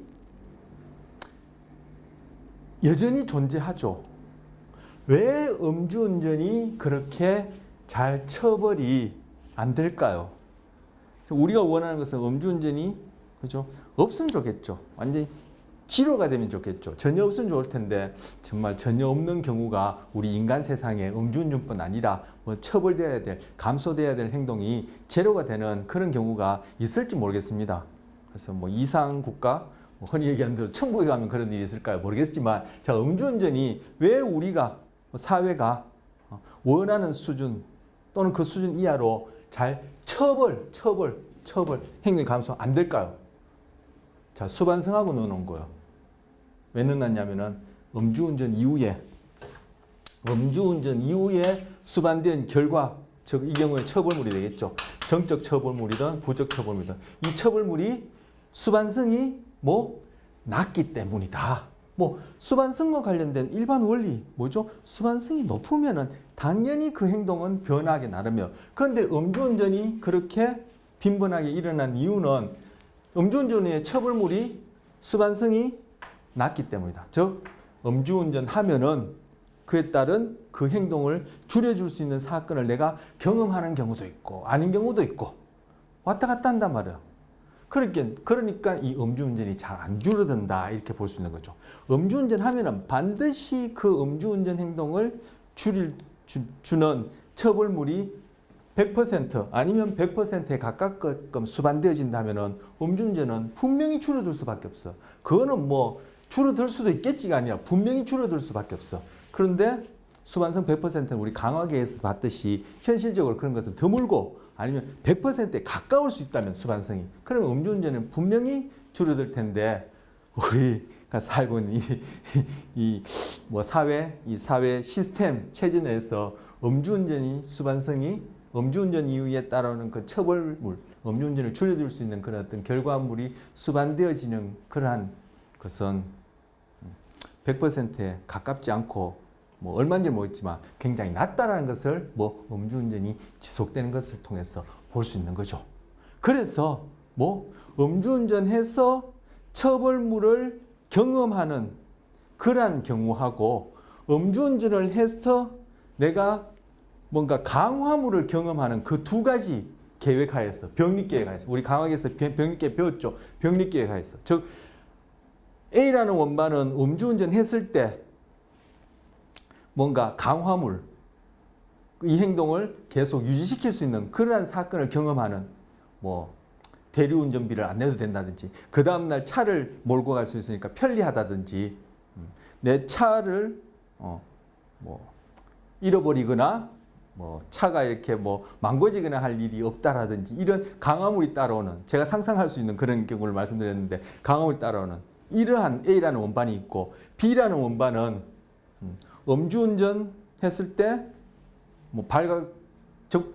여전히 존재하죠. 왜 음주운전이 그렇게 잘 처벌이 안 될까요? 우리가 원하는 것은 음주운전이, 그죠? 없으면 좋겠죠. 완전히 지로가 되면 좋겠죠. 전혀 없으면 좋을 텐데, 정말 전혀 없는 경우가 우리 인간 세상에 음주운전뿐 아니라 처벌돼야 될, 감소돼야 될 행동이 제로가 되는 그런 경우가 있을지 모르겠습니다. 그래서 이상 국가, 흔히 얘기하는 대로 천국에 가면 그런 일이 있을까요? 모르겠지만, 자, 음주운전이 왜 우리가 사회가 원하는 수준 또는 그 수준 이하로 잘 처벌 행동이 감소 안 될까요? 자, 수반성하고 넣어놓은 거예요. 왜 넣었냐면은 음주운전 이후에 수반된 결과, 즉 이 경우에 처벌물이 되겠죠. 정적 처벌물이든 부적 처벌물이든 이 처벌물이 수반성이 낮기 때문이다. 수반성과 관련된 일반 원리 뭐죠? 수반성이 높으면은 당연히 그 행동은 변하게 나름이에요. 그런데 음주운전이 그렇게 빈번하게 일어난 이유는 음주운전의 처벌물이 수반성이 낮기 때문이다. 즉 음주운전 하면은 그에 따른 그 행동을 줄여줄 수 있는 사건을 내가 경험하는 경우도 있고 아닌 경우도 있고 왔다 갔다 한단 말이에요. 그러니까 이 음주운전이 잘 안 줄어든다 이렇게 볼 수 있는 거죠. 음주운전 하면은 반드시 그 음주운전 행동을 주는 처벌물이 100% 아니면 100%에 가깝게끔 수반되어진다면은 음주운전은 분명히 줄어들 수밖에 없어. 그거는 뭐 줄어들 수도 있겠지가 아니라 분명히 줄어들 수밖에 없어. 그런데 수반성 100%는 우리 강화계에서 봤듯이 현실적으로 그런 것은 드물고 아니면 100%에 가까울 수 있다면 수반성이 그러면 음주운전은 분명히 줄어들 텐데 우리가 살고 있는 이 사회 시스템 체제 내에서 음주운전 이후에 따라오는 그 처벌물, 음주운전을 줄여줄 수 있는 그런 어떤 결과물이 수반되어지는 그러한 것은 100%에 가깝지 않고 뭐 얼마인지 모르겠지만 굉장히 낮다라는 것을 음주운전이 지속되는 것을 통해서 볼 수 있는 거죠. 그래서 음주운전해서 처벌물을 경험하는 그러한 경우하고 음주운전을 해서 내가 뭔가 강화물을 경험하는 그 두 가지 계획하에서 병립계획하에서 우리 강학에서 병립계획 배웠죠. 병립계획하에서 즉 A라는 원반은 음주운전 했을 때 뭔가 강화물 이 행동을 계속 유지시킬 수 있는 그러한 사건을 경험하는 대리운전비를 안 내도 된다든지 그 다음날 차를 몰고 갈 수 있으니까 편리하다든지 내 차를 잃어버리거나 차가 이렇게 망가지거나 할 일이 없다라든지 이런 강화물이 따라오는 제가 상상할 수 있는 그런 경우를 말씀드렸는데 강화물이 따라오는 이러한 A라는 원반이 있고 B라는 원반은 음주운전 했을 때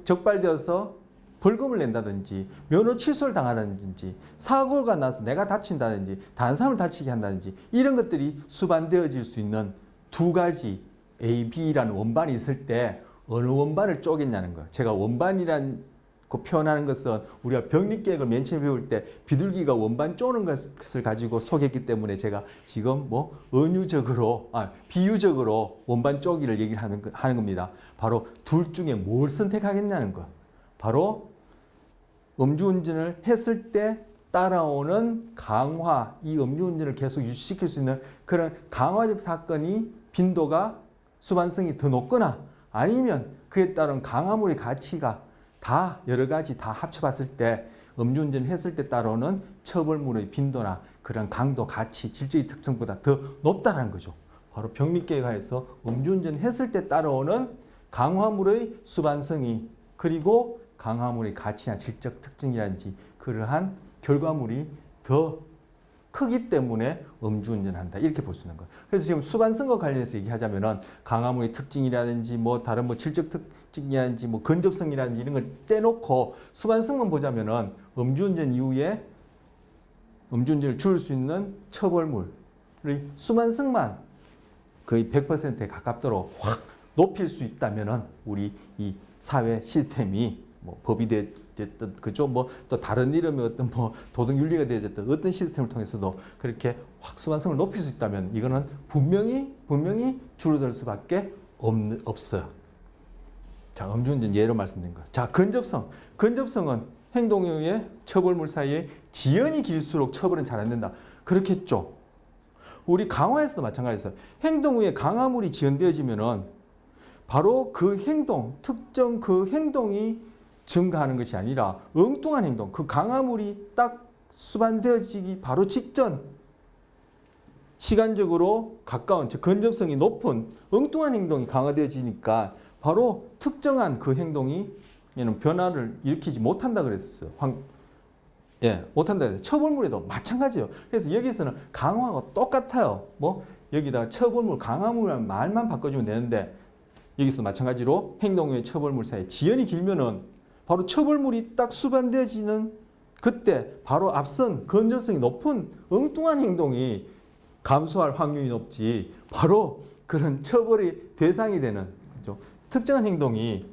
적발되어서 벌금을 낸다든지 면허 취소를 당하다든지 사고가 나서 내가 다친다든지 다른 사람을 다치게 한다든지 이런 것들이 수반되어질 수 있는 두 가지 A, B라는 원반이 있을 때 어느 원반을 쪼겠냐는 거예요. 제가 원반이란 그 표현하는 것은 우리가 병립계획을 맨 처음에 배울 때 비둘기가 원반 쪼는 것을 가지고 속였기 때문에 제가 지금 비유적으로 원반 쪼기를 얘기를 하는 겁니다. 바로 둘 중에 뭘 선택하겠냐는 거. 바로 음주운전을 했을 때 따라오는 강화, 이 음주운전을 계속 유지시킬 수 있는 그런 강화적 사건이 빈도가 수반성이 더 높거나 아니면 그에 따른 강화물의 가치가 다 여러 가지 다 합쳐봤을 때 음주운전 했을 때 따라오는 처벌물의 빈도나 그런 강도, 가치, 질적인 특성보다 더 높다는 거죠. 바로 병립계획하에서 음주운전 했을 때 따라오는 강화물의 수반성이 그리고 강화물의 가치나 질적 특징이라든지 그러한 결과물이 더 크기 때문에 음주운전한다 이렇게 볼 수 있는 거예요. 그래서 지금 수반성과 관련해서 얘기하자면은 강화물의 특징이라든지 다른 질적 특징이라든지 근접성이라든지 이런 걸 떼놓고 수반성만 보자면은 음주운전 이후에 음주운전을 줄일 수 있는 처벌물의 수반성만 거의 100%에 가깝도록 확 높일 수 있다면은 우리 이 사회 시스템이 법이 되어졌든 그죠 또 다른 이름의 어떤 도덕 윤리가 되어졌든 어떤 시스템을 통해서도 그렇게 확 수반성을 높일 수 있다면 이거는 분명히 줄어들 수밖에 없어요. 자, 음주운전 예로 말씀드린 거. 자, 근접성은 행동 이후에 처벌물 사이에 지연이 길수록 처벌은 잘 안 된다. 그렇겠죠. 우리 강화에서도 마찬가지였어요. 행동 후에 강화물이 지연되어지면은 바로 그 행동, 특정 그 행동이 증가하는 것이 아니라 엉뚱한 행동, 그 강화물이 딱 수반되어지기 바로 직전 시간적으로 가까운, 즉 근접성이 높은 엉뚱한 행동이 강화되어지니까 바로 특정한 그 행동이 변화를 일으키지 못한다 그랬었어요. 못한다. 처벌물에도 마찬가지예요. 그래서 여기서는 강화하고 똑같아요. 여기다가 처벌물, 강화물이라는 말만 바꿔주면 되는데 여기서 마찬가지로 행동 후에 처벌물 사이에 지연이 길면은 바로 처벌물이 딱 수반되어지는 그때 바로 앞선 건전성이 높은 엉뚱한 행동이 감소할 확률이 높지 바로 그런 처벌의 대상이 되는 특정한 행동이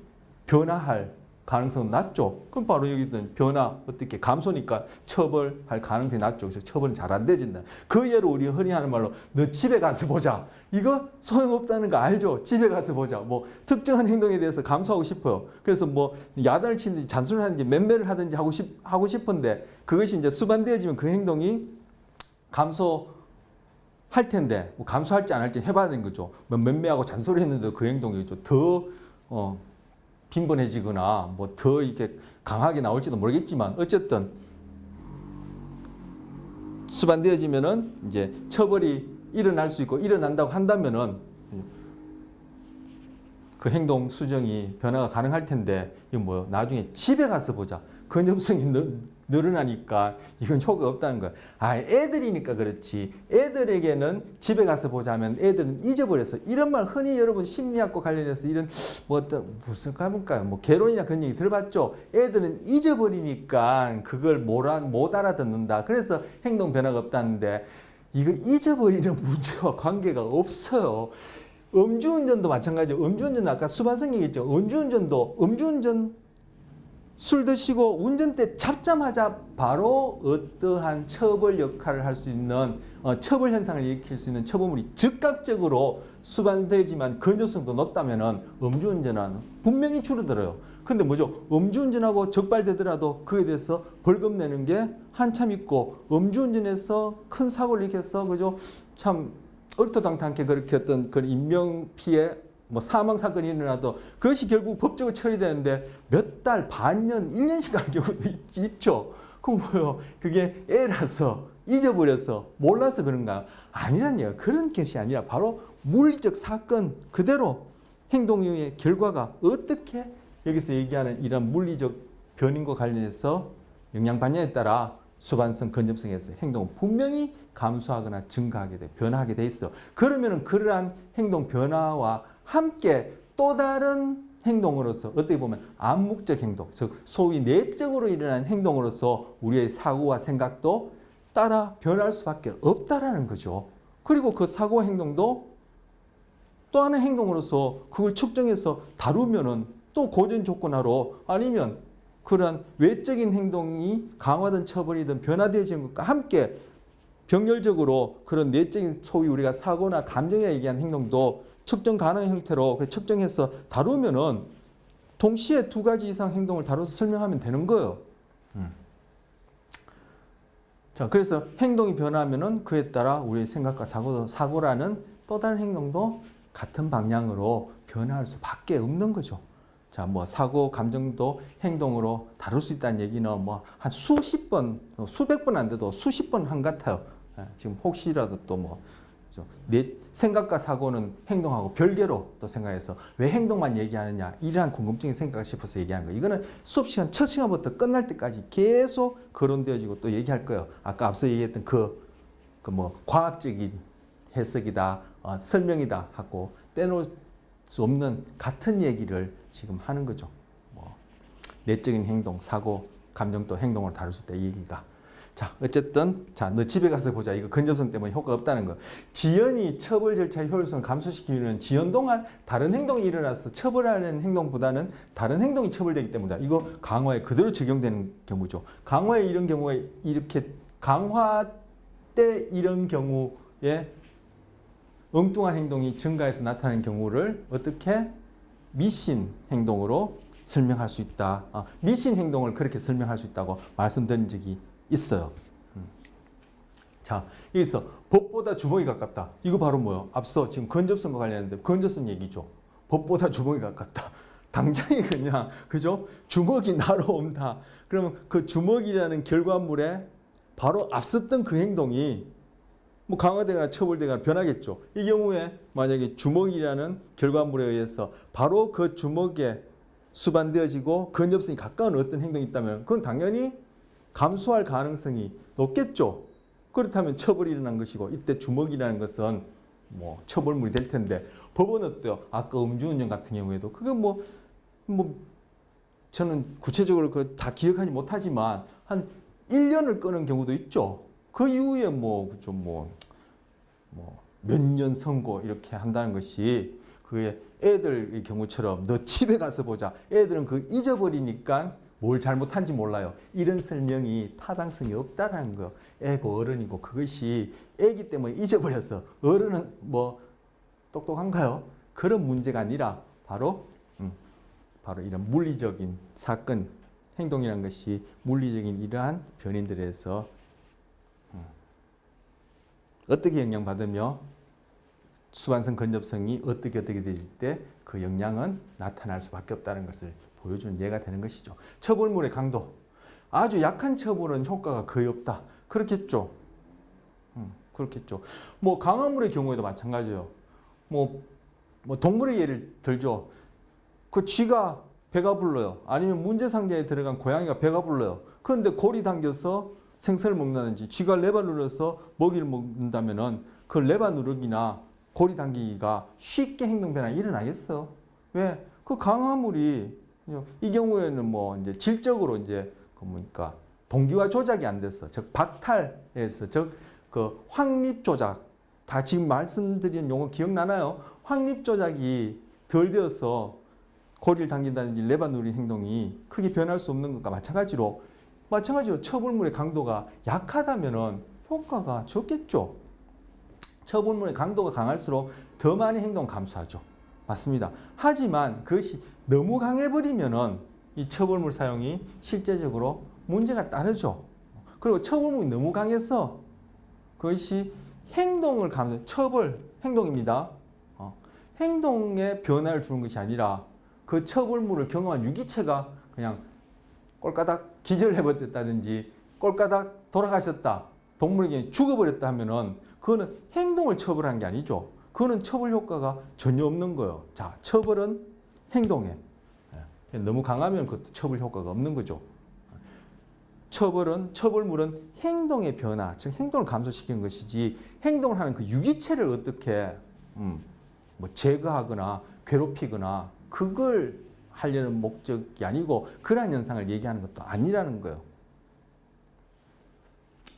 변화할 가능성은 낮죠. 그럼 바로 여기 있던 변화 어떻게 감소니까 처벌할 가능성이 낮죠. 그래서 처벌은 잘 안 되진다. 그 예로 우리 흔히 하는 말로 너 집에 가서 보자. 이거 소용없다는 거 알죠? 집에 가서 보자. 뭐 특정한 행동에 대해서 감소하고 싶어요. 그래서 뭐 야단을 치든지 잔소리를 하든지 맴매를 하든지 하고 싶은데 그것이 이제 수반되어지면 그 행동이 감소할 텐데 뭐 감소할지 안 할지 해봐야 되는 거죠. 뭐 맴매하고 잔소리했는데 그 행동이 더 빈번해지거나 뭐 더 이게 강하게 나올지도 모르겠지만 어쨌든 수반되어지면은 이제 처벌이 일어날 수 있고 일어난다고 한다면은 그 행동 수정이 변화가 가능할 텐데 이거 뭐 나중에 집에 가서 보자. 근접성이 늘어나니까 이건 효과가 없다는 거야. 아, 애들이니까 그렇지. 애들에게는 집에 가서 보자면 애들은 잊어버렸어. 이런 말 흔히 여러분 심리학과 관련해서 이런 뭐 어떤 무슨 까볼까요? 뭐 개론이나 그런 얘기 들어봤죠. 애들은 잊어버리니까 그걸 못 알아듣는다. 그래서 행동 변화가 없다는데 이거 잊어버리는 문제와 관계가 없어요. 음주운전도 마찬가지죠. 음주운전 아까 수반성 얘기했죠. 음주운전 술 드시고 운전대 잡자마자 바로 어떠한 처벌 역할을 할 수 있는 처벌 현상을 일으킬 수 있는 처벌물이 즉각적으로 수반되지만 근접성도 높다면 음주운전은 분명히 줄어들어요. 근데 뭐죠? 음주운전하고 적발되더라도 그에 대해서 벌금 내는 게 한참 있고 음주운전에서 큰 사고를 일으켜서 그죠? 참 얼토당토않게 그렇게 어떤 그런 인명피해 뭐 사망 사건이 일어나도 그것이 결국 법적으로 처리되는데 몇 달, 반년, 1년씩 가는 경우도 있죠. 그럼 뭐요? 그게 애라서 잊어버려서 몰라서 그런가요? 아니라니요. 그런 것이 아니라 바로 물리적 사건 그대로 행동의 결과가 어떻게 여기서 얘기하는 이런 물리적 변인과 관련해서 영향받냐에 따라 수반성, 근접성에서 행동은 분명히 감소하거나 증가하게 돼, 변화하게 돼 있어. 그러면은 그러한 행동 변화와 함께 또 다른 행동으로서 어떻게 보면 암묵적 행동, 즉 소위 내적으로 일어나는 행동으로서 우리의 사고와 생각도 따라 변할 수밖에 없다라는 거죠. 그리고 그 사고와 행동도 또 하나의 행동으로서 그걸 측정해서 다루면은 또 고전 조건하로 아니면 그러한 외적인 행동이 강화된 처벌이든 변화되어진 것과 함께 병렬적으로 그런 내적인 소위 우리가 사고나 감정이라 얘기하는 행동도 측정 가능한 형태로 측정해서 다루면은 동시에 두 가지 이상 행동을 다뤄서 설명하면 되는 거예요. 자, 그래서 행동이 변하면은 그에 따라 우리의 생각과 사고라는 또 다른 행동도 같은 방향으로 변화할 수밖에 없는 거죠. 자, 뭐 사고, 감정도 행동으로 다룰 수 있다는 얘기는 뭐 한 수십 번, 수백 번 안 돼도 수십 번 한 것 같아요. 지금 혹시라도 또 뭐 내 생각과 사고는 행동하고 별개로 또 생각해서 왜 행동만 얘기하느냐 이러한 궁금증이 생각을 싶어서 얘기하는 거예요. 이거는 수업 시간 첫 시간부터 끝날 때까지 계속 거론되어지고 또 얘기할 거예요. 아까 앞서 얘기했던 그 뭐 과학적인 해석이다, 설명이다 하고 떼놓을 수 없는 같은 얘기를 지금 하는 거죠. 뭐 내적인 행동, 사고, 감정도 행동으로 다룰 수 있다 이 얘기가. 자, 어쨌든 자, 너 집에 가서 보자. 이거 근접성 때문에 효과가 없다는 거. 지연이 처벌 절차의 효율성을 감소시키는 지연 동안 다른 행동이 일어나서 처벌하는 행동보다는 다른 행동이 처벌되기 때문이다. 이거 강화에 그대로 적용되는 경우죠. 강화에 이런 경우가 이렇게 강화 때 이런 경우에 엉뚱한 행동이 증가해서 나타나는 경우를 어떻게 미신 행동으로 설명할 수 있다. 미신 행동을 그렇게 설명할 수 있다고 말씀드린 적이 있어요. 자, 여기서 법보다 주먹이 가깝다. 이거 바로 뭐예요? 앞서 지금 근접성과 관련했는데 근접성 얘기죠. 법보다 주먹이 가깝다. 당장에 그냥 그죠? 주먹이 날아온다. 그러면 그 주먹이라는 결과물에 바로 앞섰던 그 행동이 뭐 강화되거나 처벌되거나 변하겠죠. 이 경우에 만약에 주먹이라는 결과물에 의해서 바로 그 주먹에 수반되어지고 근접성이 가까운 어떤 행동이 있다면 그건 당연히 감소할 가능성이 높겠죠. 그렇다면 처벌이 일어난 것이고 이때 주먹이라는 것은 뭐 처벌물이 될 텐데 법은 어때요? 아까 음주운전 같은 경우에도 그게 뭐 저는 구체적으로 그 다 기억하지 못하지만 한 1년을 끄는 경우도 있죠. 그 이후에 몇 년 선고 이렇게 한다는 것이 그게 애들의 경우처럼 너 집에 가서 보자. 애들은 그 잊어버리니까 뭘 잘못한지 몰라요. 이런 설명이 타당성이 없다라는 거예요. 애고 어른이고 그것이 애기 때문에 잊어버렸어. 어른은 뭐 똑똑한가요? 그런 문제가 아니라 바로 이런 물리적인 사건, 행동이라는 것이 물리적인 이러한 변인들에서 어떻게 영향받으며 수반성 근접성이 어떻게 되질 때 그 영향은 나타날 수밖에 없다는 것을 보여주는 예가 되는 것이죠. 처벌물의 강도. 아주 약한 처벌은 효과가 거의 없다. 그렇겠죠. 그렇겠죠. 뭐 강한 물의 경우에도 마찬가지예요. 뭐 동물의 예를 들죠. 그 쥐가 배가 불러요. 아니면 문제 상자에 들어간 고양이가 배가 불러요. 그런데 골이 당겨서 생선을 먹는다든지 쥐가 레바 눌러서 먹이를 먹는다면은 그 레바 누르기나 골이 당기기가 쉽게 행동 변화가 일어나겠어. 왜? 그 강한 물이 이 경우에는 뭐 이제 질적으로 이제 뭡니까 동기화 조작이 안 됐어. 즉 박탈해서 즉 그 확립 조작 다 지금 말씀드린 용어 기억나나요? 확립 조작이 덜 되어서 고리를 당긴다든지 레바 누린 행동이 크게 변할 수 없는 것과 마찬가지로 처벌물의 강도가 약하다면은 효과가 적겠죠. 처벌물의 강도가 강할수록 더 많이 행동 감소하죠. 맞습니다. 하지만 그것이 너무 강해버리면은 이 처벌물 사용이 실제적으로 문제가 따르죠. 그리고 처벌물이 너무 강해서 그것이 행동을 처벌, 행동입니다. 행동에 변화를 주는 것이 아니라 그 처벌물을 경험한 유기체가 그냥 꼴까닥 기절해버렸다든지 꼴까닥 돌아가셨다. 동물에게 죽어버렸다 하면은 그거는 행동을 처벌한 게 아니죠. 그거는 처벌 효과가 전혀 없는 거예요. 자, 처벌은 행동에. 너무 강하면 그것도 처벌 효과가 없는 거죠. 처벌물은 행동의 변화, 즉 행동을 감소시키는 것이지 행동을 하는 그 유기체를 어떻게 뭐 제거하거나 괴롭히거나 그걸 하려는 목적이 아니고 그러한 현상을 얘기하는 것도 아니라는 거예요.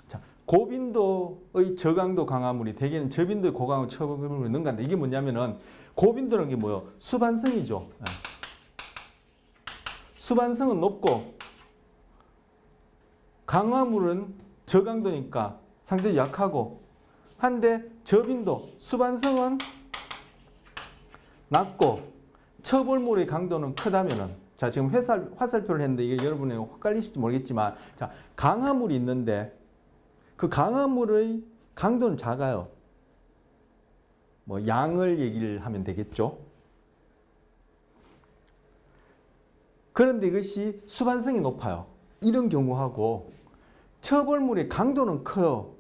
자, 고빈도의 저강도 강화물이 대개는 저빈도의 고강도 처벌물을 능가한다. 이게 뭐냐면은 고빈도는 게 뭐예요? 수반성이죠. 수반성은 높고 강화물은 저강도니까 상당히 약하고 한데 저빈도, 수반성은 낮고 처벌물의 강도는 크다면은 자 지금 화살표를 했는데 이게 여러분이 헷갈리실지 모르겠지만 자 강화물이 있는데 그 강화물의 강도는 작아요. 뭐 양을 얘기를 하면 되겠죠. 그런데 이것이 수반성이 높아요. 이런 경우하고 처벌물의 강도는 커요.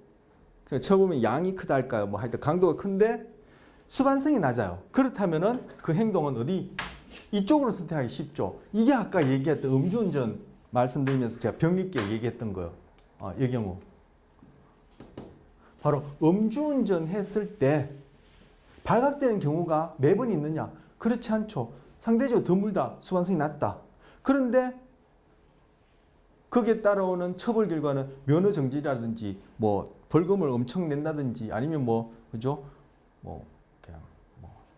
처벌물의 양이 크다 할까요? 뭐 하여튼 강도가 큰데 수반성이 낮아요. 그렇다면은 그 행동은 어디? 이쪽으로 선택하기 쉽죠. 이게 아까 얘기했던 음주운전 말씀드리면서 제가 병립계 얘기했던 거예요. 이 경우. 바로 음주운전 했을 때 발각되는 경우가 매번 있느냐? 그렇지 않죠. 상대적으로 드물다. 수반성이 낮다. 그런데 거기에 따라오는 처벌 결과는 면허 정지라든지 뭐 벌금을 엄청 낸다든지 아니면 뭐 그죠? 그냥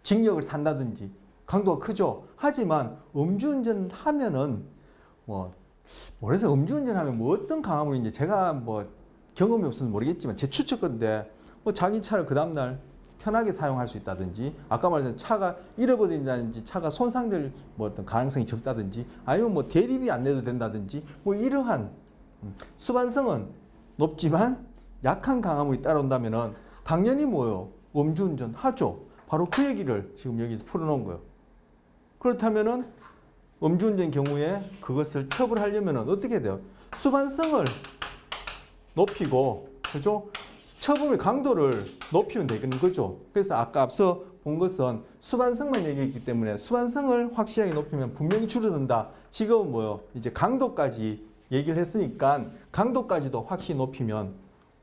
징역을 산다든지 강도가 크죠. 하지만 음주운전 하면은 그래서 음주운전 하면 뭐 어떤 강화물인지 제가 뭐 경험이 없어서 모르겠지만 제 추측건데 자기 차를 그 다음날 편하게 사용할 수 있다든지 아까 말했던 차가 잃어버린다든지 차가 손상될 어떤 가능성이 적다든지 아니면 대리비 안 내도 된다든지 이러한 수반성은 높지만 약한 강화물이 따라온다면은 당연히 음주운전 하죠. 바로 그 얘기를 지금 여기서 풀어놓은 거예요. 그렇다면은 음주운전 경우에 그것을 처벌하려면은 어떻게 돼요? 수반성을 높이고 그죠? 처벌의 강도를 높이면 되는 거죠. 그래서 아까 앞서 본 것은 수반성만 얘기했기 때문에 수반성을 확실하게 높이면 분명히 줄어든다. 지금은 이제 강도까지 얘기를 했으니까 강도까지도 확실히 높이면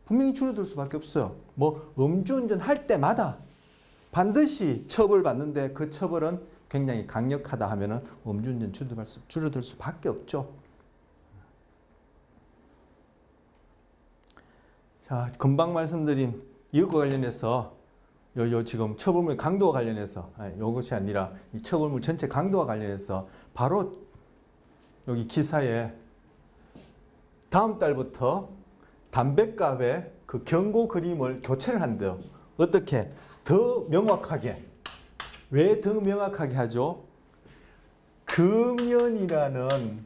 분명히 줄어들 수밖에 없어요. 음주운전 할 때마다 반드시 처벌받는데 그 처벌은 굉장히 강력하다 하면은 음주운전 줄어들 수밖에 없죠. 자, 금방 말씀드린 이것과 관련해서 요 지금 처벌물 강도와 관련해서 요것이 아니라 이 처벌물 전체 강도와 관련해서 바로 여기 기사에 다음 달부터 담뱃값의 그 경고 그림을 교체를 한대요. 어떻게? 더 명확하게. 왜 더 명확하게 하죠? 금연이라는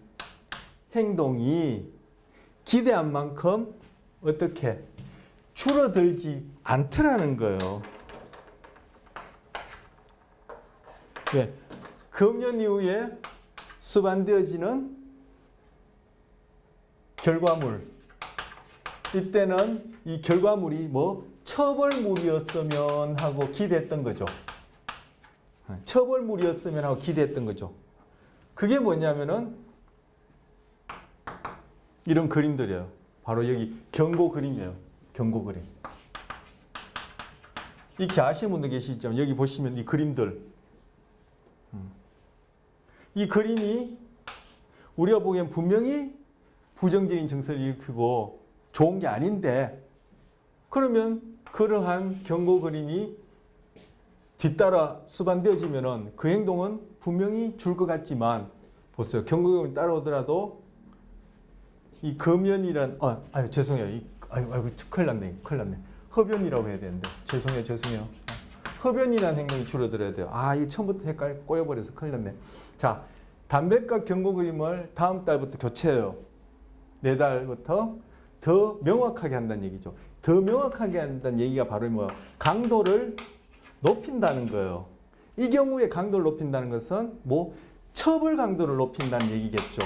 행동이 기대한 만큼 어떻게 줄어들지 않더라는 거예요. 왜? 금연 이후에 수반되어지는 결과물. 이때는 이 결과물이 뭐 처벌물이었으면 하고 기대했던 거죠. 처벌물이었으면 하고 기대했던 거죠. 그게 뭐냐면은 이런 그림들이에요. 바로 여기 경고 그림이에요. 경고 그림. 이렇게 아시는 분들 계시죠? 여기 보시면 이 그림들. 이 그림이 우리가 보기엔 분명히 부정적인 증서를 일으키고 좋은 게 아닌데, 그러면 그러한 경고 그림이 뒤따라 수반되어지면은 그 행동은 분명히 줄 것 같지만, 보세요. 경고 그림이 따라오더라도 이 금연이란, 죄송해요. 아이고, 큰일 났네. 흡연이라고 해야 되는데. 죄송해요. 흡연이라는 행동이 줄어들어야 돼요. 이게 처음부터 헷갈려 꼬여버려서 큰일 났네. 자, 담뱃값 경고 그림을 다음 달부터 교체해요. 내달부터 더 명확하게 한다는 얘기죠. 더 명확하게 한다는 얘기가 바로 뭐 강도를 높인다는 거예요. 이 경우에 강도를 높인다는 것은 뭐 처벌 강도를 높인다는 얘기겠죠.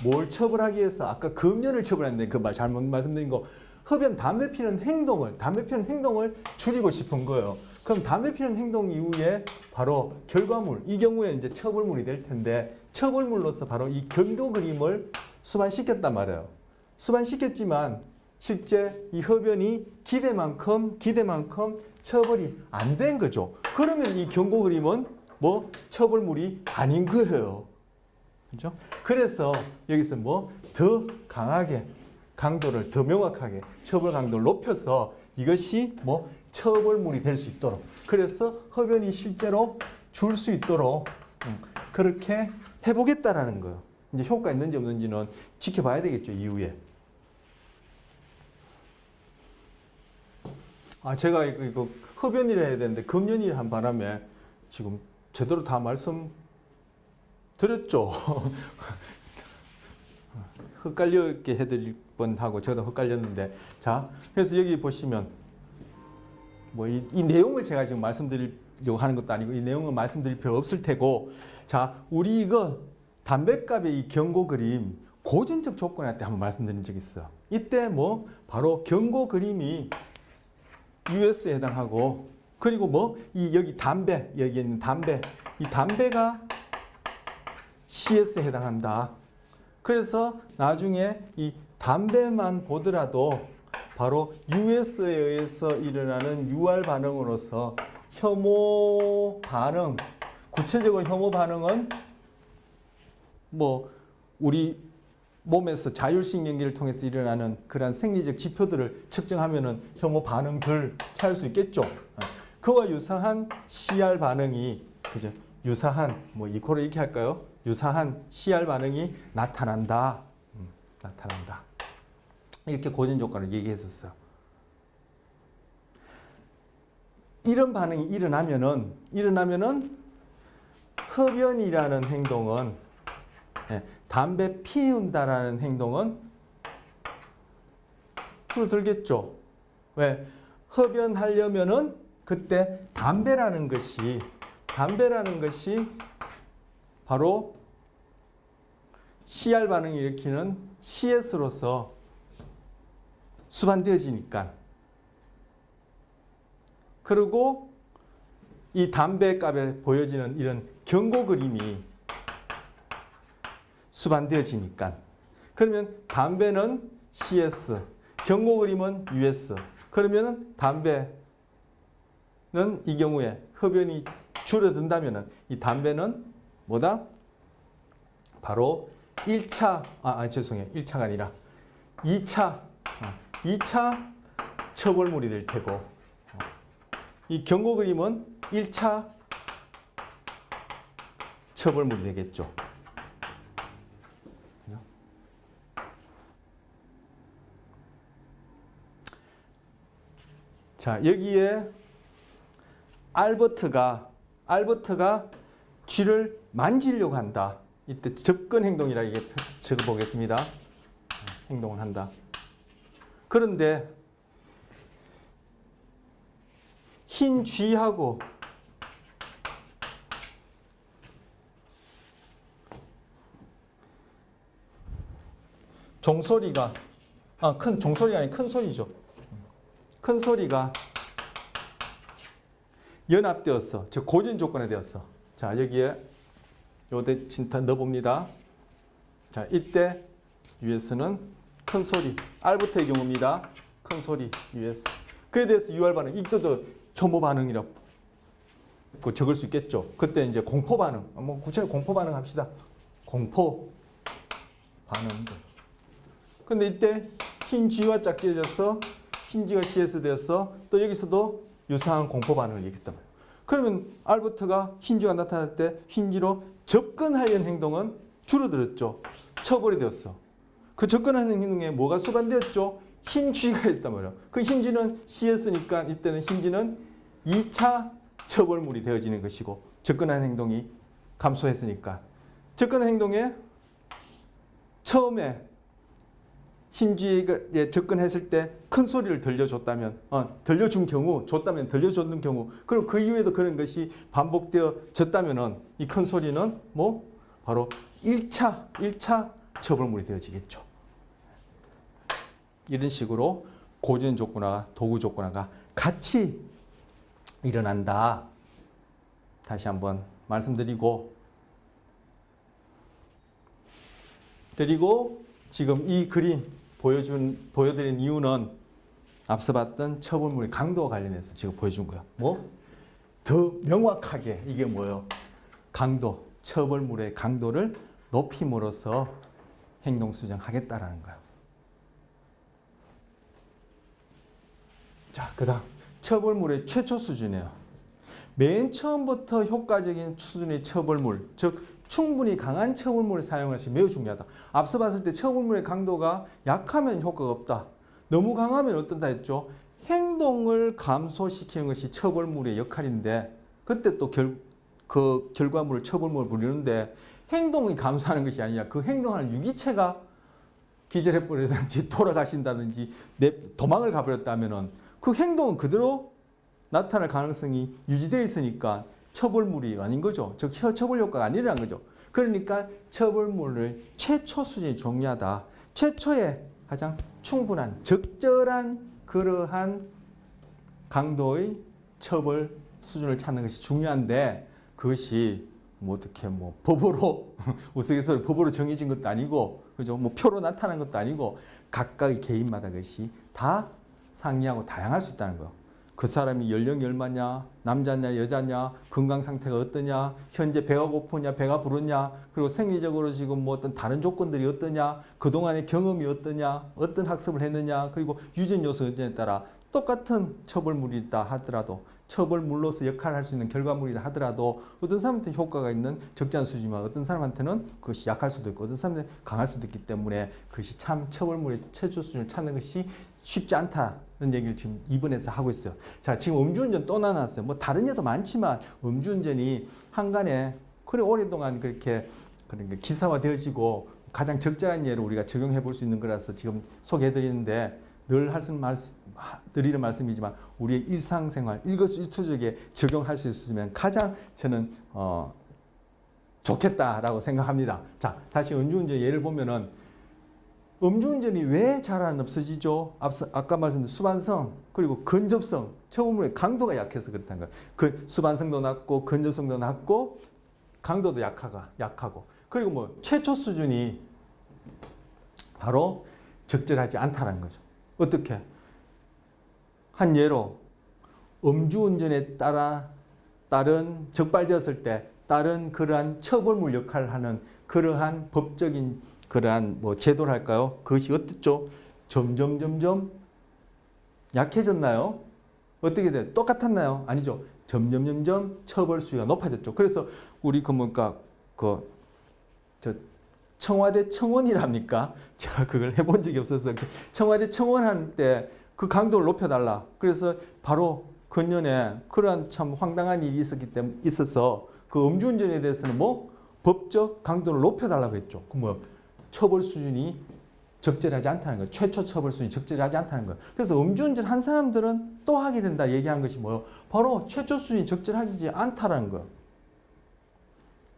뭘 처벌하기 위해서 아까 금연을 처벌했는데 그 말 잘못 말씀드린 거, 흡연 담배 피는 행동을 줄이고 싶은 거예요. 그럼 담배 피는 행동 이후에 바로 결과물, 이 경우에 이제 처벌물이 될 텐데, 처벌물로서 바로 이 경고 그림을 수반시켰단 말이에요. 수반시켰지만 실제 이 흡연이 기대만큼 처벌이 안 된 거죠. 그러면 이 경고 그림은 뭐 처벌물이 아닌 거예요. 그렇죠? 그래서 여기서 뭐 더 강하게 강도를 더 명확하게 처벌 강도를 높여서 이것이 뭐 처벌물이 될 수 있도록, 그래서 흡연이 실제로 줄 수 있도록 그렇게 해보겠다라는 거예요. 이제 효과 있는지 없는지는 지켜봐야 되겠죠, 이후에. 제가 이거 흡연이라 해야 되는데 금연이라 한 바람에 지금 제대로 다 말씀 드렸죠. 헷갈리게 해드릴 뻔하고 저도 헷갈렸는데, 자, 그래서 여기 보시면 뭐 이 내용을 제가 지금 말씀드리려고 하는 것도 아니고 이 내용은 말씀드릴 필요 없을 테고, 자, 우리 이거 담뱃값의 이 경고 그림 고전적 조건할 때 한번 말씀드린 적이 있어요. 이때 뭐 바로 경고 그림이 US에 해당하고, 그리고 뭐 이 여기 담배, 여기 있는 담배, 이 담배가 CS에 해당한다. 그래서 나중에 이 담배만 보더라도 바로 US에 의해서 일어나는 UR 반응으로서 혐오 반응, 구체적으로 혐오 반응은 뭐 우리 몸에서 자율신경계를 통해서 일어나는 그러한 생리적 지표들을 측정하면은 혐오 반응들 찾을 수 있겠죠. 그와 유사한 CR 반응이, 그죠? 유사한, 뭐 이코로 이렇게 할까요? 유사한 CR 반응이 나타난다. 나타난다. 이렇게 고전 조건을 얘기했었어요. 이런 반응이 일어나면은 흡연이라는 행동은, 담배 피운다라는 행동은 줄어들겠죠. 왜? 흡연하려면은 그때 담배라는 것이 바로 CR 반응을 일으키는 CS로서 수반되어지니까. 그리고 이 담배 값에 보여지는 이런 경고 그림이 수반되어지니까. 그러면 담배는 CS, 경고 그림은 US. 그러면은 담배는 이 경우에 흡연이 줄어든다면은 이 담배는 뭐다? 바로 1차, 죄송해요. 1차가 아니라 2차 처벌물이 될 테고, 이 경고 그림은 1차 처벌물이 되겠죠. 자, 여기에 알버트가 쥐를 만지려고 한다. 이때 접근 행동이라 이게 적어 보겠습니다. 행동을 한다. 그런데 흰 쥐하고 종소리가 큰 종소리가 아닌 큰 소리죠. 큰 소리가 연합되었어. 즉 고전 조건에 되었어. 자, 여기에 요대 진타 넣어봅니다. 자, 이때 US는 큰 소리. 알버트의 경우입니다. 큰 소리 US. 그에 대해서 UR 반응. 이때도 혐오 반응이라고 적을 수 있겠죠. 그때 이제 공포 반응. 뭐 구체적으로 공포 반응 합시다. 공포 반응. 근데 이때 흰 G와 짝지어져서 흰 G가 CS 되어서 또 여기서도 유사한 공포 반응을 얘기했단 말이에요. 그러면 알버트가 흰 G가 나타날 때 흰 G로 접근하려는 행동은 줄어들었죠. 처벌이 되었어. 그 접근하는 행동에 뭐가 수반되었죠? 흰 G가 있단 말이에요. 그 흰 G는 CS니까 이때는 흰 G는 2차 처벌물이 되어지는 것이고 접근하는 행동이 감소했으니까 접근하는 행동에 처음에 흰 G에 접근했을 때 큰 소리를 들려줬다면 들려준 경우 들려줬는 경우 그리고 그 이후에도 그런 것이 반복되어졌다면 이 큰 소리는 뭐 바로 1차 처벌물이 되어지겠죠. 이런 식으로 고전 조건화와 도구 조건화가 같이 일어난다. 다시 한번 말씀드리고 지금 이 그림 보여드린 이유는 앞서 봤던 처벌물의 강도와 관련해서 지금 보여준 거야. 뭐? 더 명확하게 이게 뭐예요? 강도, 처벌물의 강도를 높임으로써 행동 수정하겠다라는 거야. 자, 그다음 처벌물의 최초 수준이에요. 맨 처음부터 효과적인 수준의 처벌물, 즉 충분히 강한 처벌물을 사용하는 것이 매우 중요하다. 앞서 봤을 때 처벌물의 강도가 약하면 효과가 없다. 너무 강하면 어떤다 했죠? 행동을 감소시키는 것이 처벌물의 역할인데 그때 또 그 결과물을 처벌물을 부르는데 행동이 감소하는 것이 아니라 그 행동하는 유기체가 기절해버리든지 돌아가신다든지 도망을 가버렸다면 그 행동은 그대로 나타날 가능성이 유지되어 있으니까 처벌물이 아닌 거죠. 즉 처벌 효과가 안 일어난 거죠. 그러니까 처벌물을 최초 수준이 중요하다. 최초의 가장 충분한 적절한 그러한 강도의 처벌 수준을 찾는 것이 중요한데 그것이 뭐 어떻게 뭐 법으로 우스갯소리 법으로 정해진 것도 아니고 그죠? 뭐 표로 나타난 것도 아니고 각각의 개인마다 그것이 다 상이하고 다양할 수 있다는 거예요. 그 사람이 연령이 얼마냐, 남자냐, 여자냐, 건강 상태가 어떠냐, 현재 배가 고프냐, 배가 부르냐, 그리고 생리적으로 지금 뭐 어떤 다른 조건들이 어떠냐, 그동안의 경험이 어떠냐, 어떤 학습을 했느냐, 그리고 유전 요소에 따라 똑같은 처벌물이다 하더라도 처벌물로서 역할을 할 수 있는 결과물이라 하더라도 어떤 사람한테 효과가 있는 적절한 수준이지만 어떤 사람한테는 그것이 약할 수도 있고 어떤 사람한테 강할 수도 있기 때문에 그것이 참 처벌물의 최저 수준을 찾는 것이 쉽지 않다는 얘기를 지금 2번에서 하고 있어요. 자, 지금 음주운전 또 나눴어요. 뭐 다른 예도 많지만 음주운전이 한간에 그래 오랫동안 그렇게 기사화되어지고 가장 적절한 예로 우리가 적용해 볼 수 있는 거라서 지금 소개해 드리는데 늘 드리는 말씀이지만 우리의 일상생활 일거수일투족에 적용할 수 있으면 가장 저는 좋겠다라고 생각합니다. 자, 다시 음주운전 예를 보면은 음주운전이 왜 잘 안 없어지죠? 아까 말씀드린 수반성 그리고 근접성 처벌물의 강도가 약해서 그렇다는 거예요. 그 수반성도 낮고 근접성도 낮고 강도도 약하고 그리고 뭐 최초 수준이 바로 적절하지 않다는 거죠. 어떻게? 한 예로 음주운전에 따른 적발되었을 때 다른 그러한 처벌물 역할을 하는 그러한 법적인 그러한 뭐 제도를 할까요? 그것이 어떻죠? 점점 약해졌나요? 어떻게 돼? 똑같았나요? 아니죠. 점점 처벌 수위가 높아졌죠. 그래서 우리 저 청와대 청원이랍니까? 제가 그걸 해본 적이 없어서 청와대 청원할 때 그 강도를 높여달라. 그래서 바로 근년에 그러한 참 황당한 일이 있어서 그 음주운전에 대해서는 뭐 법적 강도를 높여달라고 했죠. 그 뭐 처벌 수준이 적절하지 않다는 거예요. 최초 처벌 수준이 적절하지 않다는 거예요. 그래서 음주운전 한 사람들은 또 하게 된다 얘기한 것이 뭐예요? 바로 최초 수준이 적절하지 않다라는 거예요.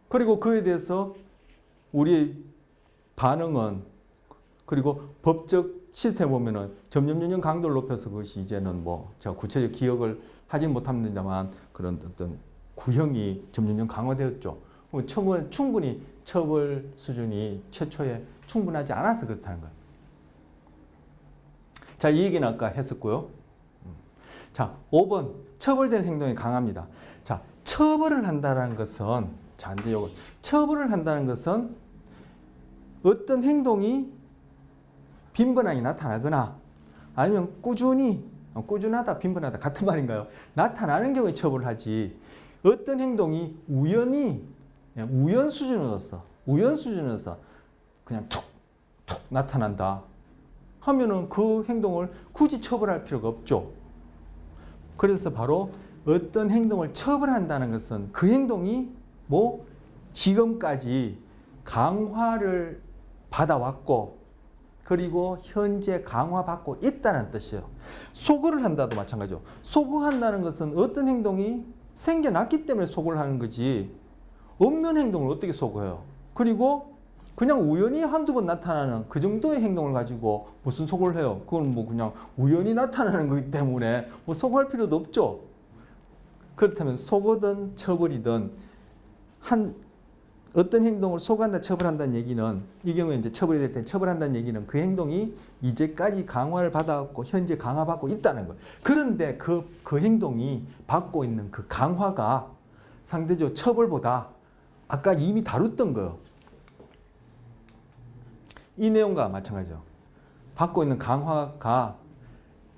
그리고 그에 대해서 우리의 반응은 그리고 법적 시스템 보면은 점점 강도를 높여서 그것이 이제는 뭐 제가 구체적 기억을 하지 못합니다만 그런 어떤 구형이 점점 강화되었죠. 충분히 처벌 수준이 최초에 충분하지 않아서 그렇다는 거예요. 자, 이 얘기는 아까 했었고요. 자, 5번 처벌될 행동이 강합니다. 자, 처벌을 한다는 것은 자, 이제 요거 처벌을 한다는 것은 어떤 행동이 빈번하게 나타나거나 아니면 꾸준하다, 빈번하다 같은 말인가요? 나타나는 경우에 처벌을 하지. 어떤 행동이 우연 수준으로서 그냥 툭 나타난다 하면은 그 행동을 굳이 처벌할 필요가 없죠. 그래서 바로 어떤 행동을 처벌한다는 것은 그 행동이 뭐 지금까지 강화를 받아왔고 그리고 현재 강화받고 있다는 뜻이에요. 소거를 한다도 마찬가지죠. 소거한다는 것은 어떤 행동이 생겨났기 때문에 소거를 하는 거지 없는 행동을 어떻게 소거해요? 그리고 그냥 우연히 한두 번 나타나는 그 정도의 행동을 가지고 무슨 소거를 해요? 그건 뭐 그냥 우연히 나타나는 거기 때문에 뭐 소거할 필요도 없죠. 그렇다면 소거든 처벌이든 어떤 행동을 소거한다, 처벌한다는 얘기는 이 경우에 이제 처벌이 될 때 처벌한다는 얘기는 그 행동이 이제까지 강화를 받아왔고 현재 강화받고 있다는 거예요. 그런데 그 행동이 받고 있는 그 강화가 상대적으로 처벌보다 아까 이미 다뤘던 거예요. 이 내용과 마찬가지죠. 받고 있는 강화가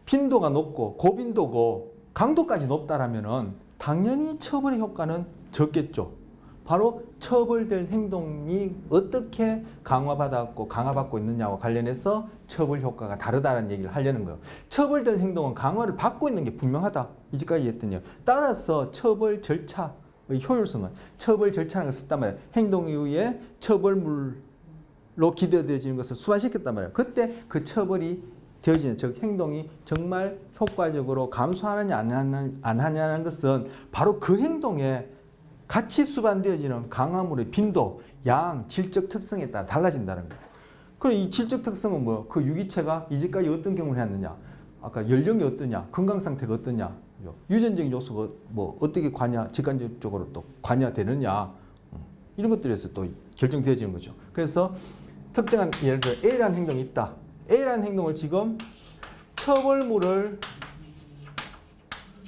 빈도가 높고 고빈도고 강도까지 높다라면은 당연히 처벌의 효과는 적겠죠. 바로 처벌될 행동이 어떻게 강화받고 있느냐와 관련해서 처벌 효과가 다르다는 얘기를 하려는 거예요. 처벌될 행동은 강화를 받고 있는 게 분명하다. 이제까지 했더니요. 따라서 처벌 절차의 효율성은 처벌 절차라는 것을 썼단 말이에요. 행동 이후에 처벌물로 기대되어지는 것을 수반시켰단 말이에요. 그때 그 처벌이 되어지는 즉 행동이 정말 효과적으로 감소하느냐 안 하냐는 것은 바로 그 행동에 같이 수반되어지는 강화물의 빈도, 양, 질적 특성에 따라 달라진다는 거예요. 그럼 이 질적 특성은 뭐예요? 그 유기체가 이제까지 어떤 경험을 했느냐? 아까 연령이 어떠냐? 건강 상태가 어떠냐? 유전적인 요소가 뭐 어떻게 직관적으로 또 관여되느냐? 이런 것들에서 또 결정되어지는 거죠. 그래서 특정한 예를 들어 A라는 행동이 있다. A라는 행동을 지금 처벌물을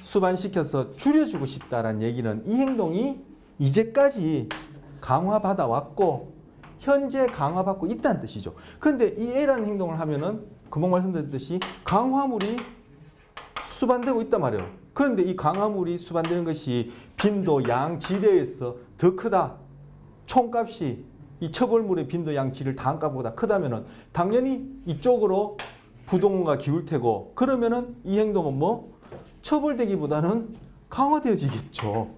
수반시켜서 줄여주고 싶다라는 얘기는 이 행동이 이제까지 강화받아 왔고 현재 강화받고 있다는 뜻이죠. 그런데 이 A라는 행동을 하면은 금방 말씀드렸듯이 강화물이 수반되고 있단 말이에요. 그런데 이 강화물이 수반되는 것이 빈도, 양, 질에서 더 크다. 총값이 이 처벌물의 빈도, 양, 질을 다한 값보다 크다면은 당연히 이쪽으로 부동원가 기울 테고 그러면은 이 행동은 뭐 처벌되기보다는 강화되어지겠죠.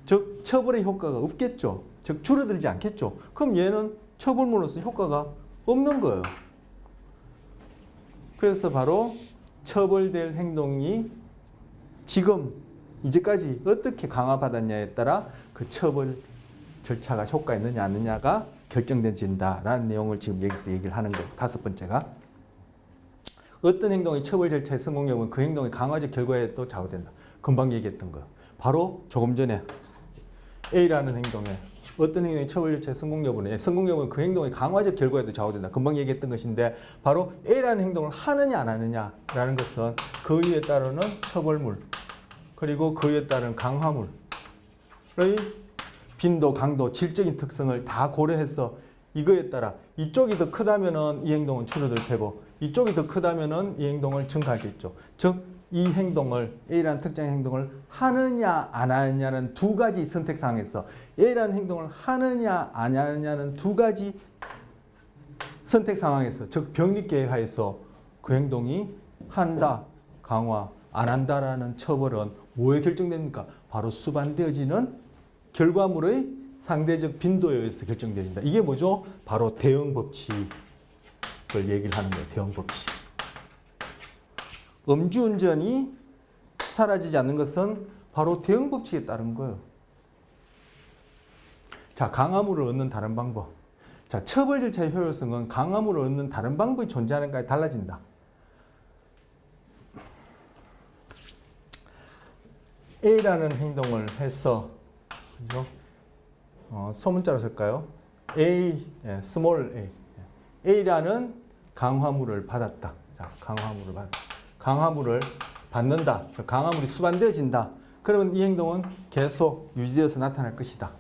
즉 처벌의 효과가 없겠죠. 즉 줄어들지 않겠죠. 그럼 얘는 처벌물로서 효과가 없는 거예요. 그래서 바로 처벌될 행동이 지금 이제까지 어떻게 강화받았냐에 따라 그 처벌 절차가 효과 있느냐 안 있느냐가 결정된다라는 내용을 지금 여기서 얘기를 하는 거예요. 다섯 번째가 어떤 행동의 처벌 절차의 성공 여부는 그 행동의 강화적 결과에 또 좌우된다. 금방 얘기했던 거. 바로 조금 전에 A라는 행동에 어떤 행동의 처벌 절차의 성공 여부는 그 행동의 강화적 결과에도 좌우된다. 금방 얘기했던 것인데 바로 A라는 행동을 하느냐 안 하느냐라는 것은 그 이유에 따르는 처벌물 그리고 그 이유에 따른 강화물의 빈도, 강도, 질적인 특성을 다 고려해서 이거에 따라 이쪽이 더 크다면은 이 행동은 줄어들 테고 이쪽이 더 크다면은 이 행동을 증가하겠죠. 즉 이 행동을 A라는 특정의 행동을 하느냐 안 하느냐는 두 가지 선택 사항에서 A라는 행동을 하느냐 안 하느냐는 두 가지 선택 상황에서 즉 병립계획 하에서 그 행동이 한다, 강화, 안 한다라는 처벌은 뭐에 결정됩니까? 바로 수반되어지는 결과물의 상대적 빈도에 의해서 결정됩니다. 이게 뭐죠? 바로 대응 법칙을 얘기를 하는 거예요. 대응 법칙. 음주운전이 사라지지 않는 것은 바로 대응 법칙에 따른 거예요. 자, 강화물을 얻는 다른 방법. 자, 처벌 절차의 효율성은 강화물을 얻는 다른 방법이 존재하는 것까지 달라진다. A라는 행동을 해서, 그죠? 소문자로 쓸까요? A, small a. A라는 강화물을 받았다. 자, 강화물을 받는다. 강화물이 수반되어진다. 그러면 이 행동은 계속 유지되어서 나타날 것이다.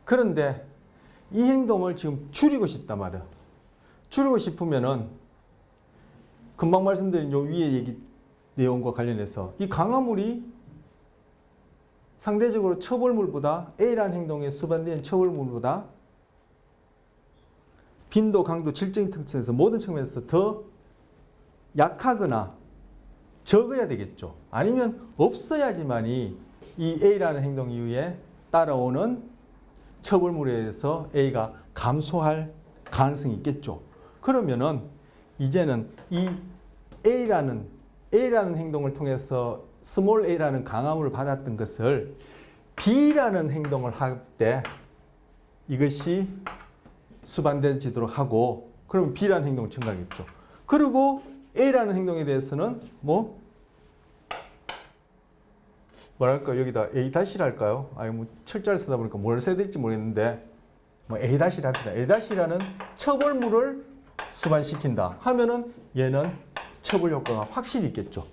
그런데 이 행동을 지금 줄이고 싶단 말이야. 줄이고 싶으면은 금방 말씀드린 요 위에 얘기 내용과 관련해서 이 강화물이 상대적으로 처벌물보다 A라는 행동에 수반된 처벌물보다 빈도, 강도, 질적인 특징에서 모든 측면에서 더 약하거나 적어야 되겠죠. 아니면 없어야지만이 이 A라는 행동 이후에 따라오는 처벌물에 의해서 A가 감소할 가능성이 있겠죠. 그러면은 이제는 이 A라는 행동을 통해서 스몰 a라는 강화물을 받았던 것을 B라는 행동을 할 때 이것이 수반되지도록 하고 그럼 B라는 행동을 증가하겠죠. 그리고 A라는 행동에 대해서는 뭐랄까 여기다 A-를 할까요? 아니 뭐 철자를 쓰다 보니까 뭘 써야 될지 모르겠는데 뭐 A-를 합시다. A-라는 처벌물을 수반시킨다 하면은 얘는 처벌 효과가 확실히 있겠죠.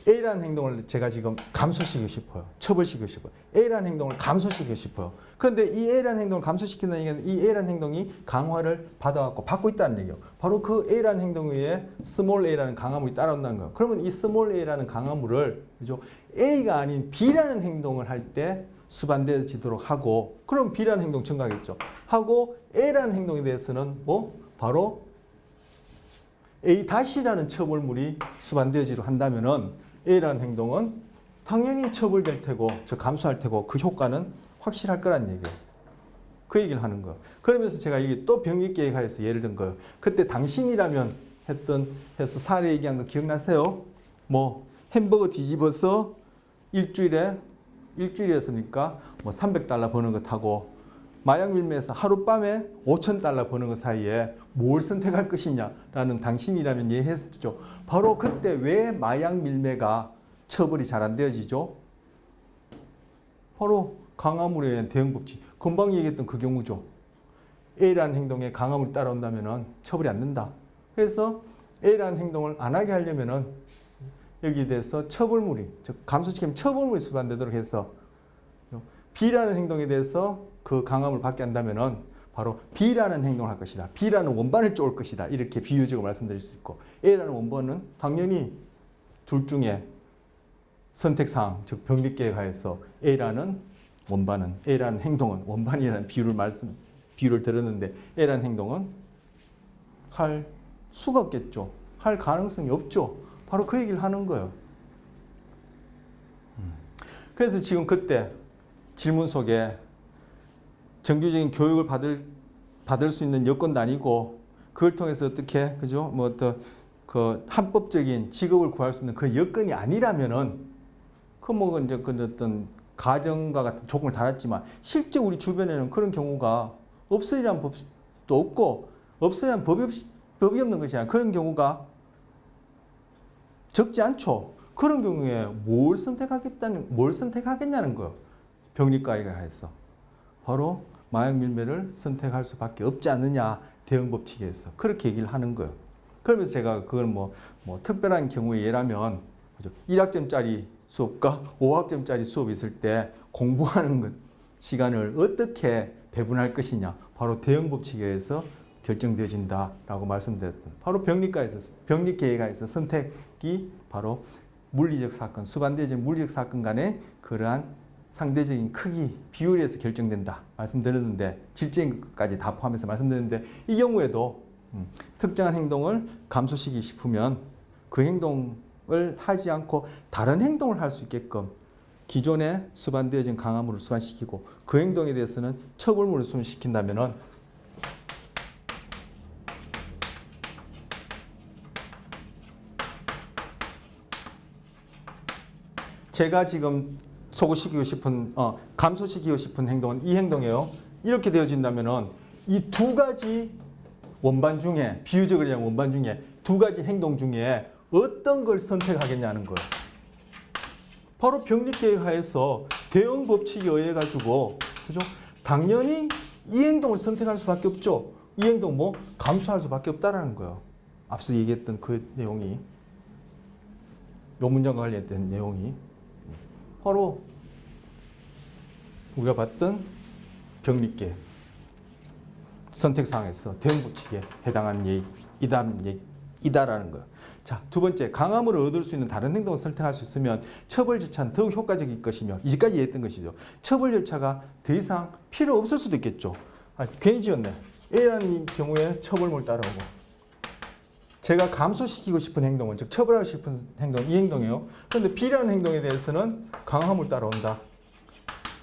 A라는 행동을 제가 지금 감소시키고 싶어요. 처벌시키고 싶어요. A라는 행동을 감소시키고 싶어요. 그런데 이 A라는 행동을 감소시킨다는 얘기는 이 A라는 행동이 강화를 받아갖고 받고 있다는 얘기예요. 바로 그 A라는 행동 위에 스몰 a라는 강화물이 따라온다는 거예요. 그러면 이 스몰 a라는 강화물을 그죠? A가 아닌 B라는 행동을 할 때 수반되어지도록 하고 그럼 B라는 행동 증가하겠죠. 하고 A라는 행동에 대해서는 바로 A-라는 처벌물이 수반되어지도록 한다면은 A라는 행동은 당연히 처벌될 테고, 즉 감소할 테고 그 효과는 확실할 거란 얘기예요. 그 얘기를 하는 거. 그러면서 제가 이게 또 병립계획하에서 예를 든 거예요. 그때 당신이라면 해서 사례 얘기한 거 기억나세요? 뭐 햄버거 뒤집어서 일주일이었으니까 뭐 $300 버는 것하고 마약 밀매에서 하룻밤에 $5,000 버는 것 사이에 뭘 선택할 것이냐라는 당신이라면 예했죠. 바로 그때 왜 마약 밀매가 처벌이 잘 안 되어지죠? 바로 강화물에 의한 대응 법칙. 금방 얘기했던 그 경우죠. A라는 행동에 강화물이 따라온다면 처벌이 안 된다. 그래서 A라는 행동을 안 하게 하려면 여기에 대해서 처벌물이, 즉 감소시키면 처벌물이 수반되도록 해서 B라는 행동에 대해서 그 강화물을 받게 한다면 바로 B라는 행동을 할 것이다. B라는 원반을 쪼을 것이다. 이렇게 비유적으로 말씀드릴 수 있고 A라는 원반은 당연히 둘 중에 선택사항, 즉 병립계획 하에서 A라는 행동은 원반이라는 비유를 들었는데 A라는 행동은 할 수가 없겠죠. 할 가능성이 없죠. 바로 그 얘기를 하는 거예요. 그래서 지금 그때 질문 속에 정규적인 교육을 받을 수 있는 여건도 아니고 그걸 통해서 어떻게 그죠? 뭐 어떤 그 합법적인 직업을 구할 수 있는 그 여건이 아니라면은 그 뭐 이제 그 어떤 가정과 같은 조건을 달았지만 실제 우리 주변에는 그런 경우가 없으리란 법도 없고 없으리란 법이 없는 것이 아니라 그런 경우가 적지 않죠. 그런 경우에 뭘 선택하겠냐는 거예요. 병립과에 가해서 바로 마약 밀매를 선택할 수밖에 없지 않느냐 대응 법칙에 의해서 그렇게 얘기를 하는 거예요. 그러면서 제가 그걸 뭐 특별한 경우의 예라면 1학점짜리 수업과 5학점짜리 수업이 있을 때 공부하는 시간을 어떻게 배분할 것이냐 바로 대응 법칙에 의해서 결정되어진다라고 말씀드렸던 바로 병립계획에서 선택이 바로 물리적 사건, 수반되어진 물리적 사건 간의 그러한 상대적인 크기, 비율에서 결정된다 말씀드렸는데, 질적인 것까지 다 포함해서 말씀드렸는데, 이 경우에도 특정한 행동을 감소시키고 싶으면 그 행동을 하지 않고 다른 행동을 할 수 있게끔 기존에 수반되어진 강화물을 수반시키고, 그 행동에 대해서는 처벌물을 수반시킨다면은 제가 지금 소구시키고 싶은, 감소시키고 싶은 행동은 이 행동이에요. 이렇게 되어진다면은 이 두 가지 원반 중에, 비유적으로 얘기하면 원반 중에 두 가지 행동 중에 어떤 걸 선택하겠냐는 거예요. 바로 병립계획 하에서 대응 법칙에 의해 가지고, 그죠? 당연히 이 행동을 선택할 수밖에 없죠. 이 행동 뭐 감수할 수밖에 없다라는 거예요. 앞서 얘기했던 그 내용이, 요 문장과 관련된 내용이 바로 우리가 봤던 병립계 선택사항에서 대응 법칙에 해당하는 이다라는 거예요. 자, 두 번째, 강함을 얻을 수 있는 다른 행동을 선택할 수 있으면 처벌 절차는 더욱 효과적일 것이며, 이제까지 얘기했던 것이죠. 처벌 절차가 더 이상 필요 없을 수도 있겠죠. 괜히 지었네. A라는 경우에 처벌물 따라오고, 제가 감소시키고 싶은 행동은, 즉 처벌하고 싶은 행동, 이 행동이에요. 그런데 B라는 행동에 대해서는 강화물 따라온다.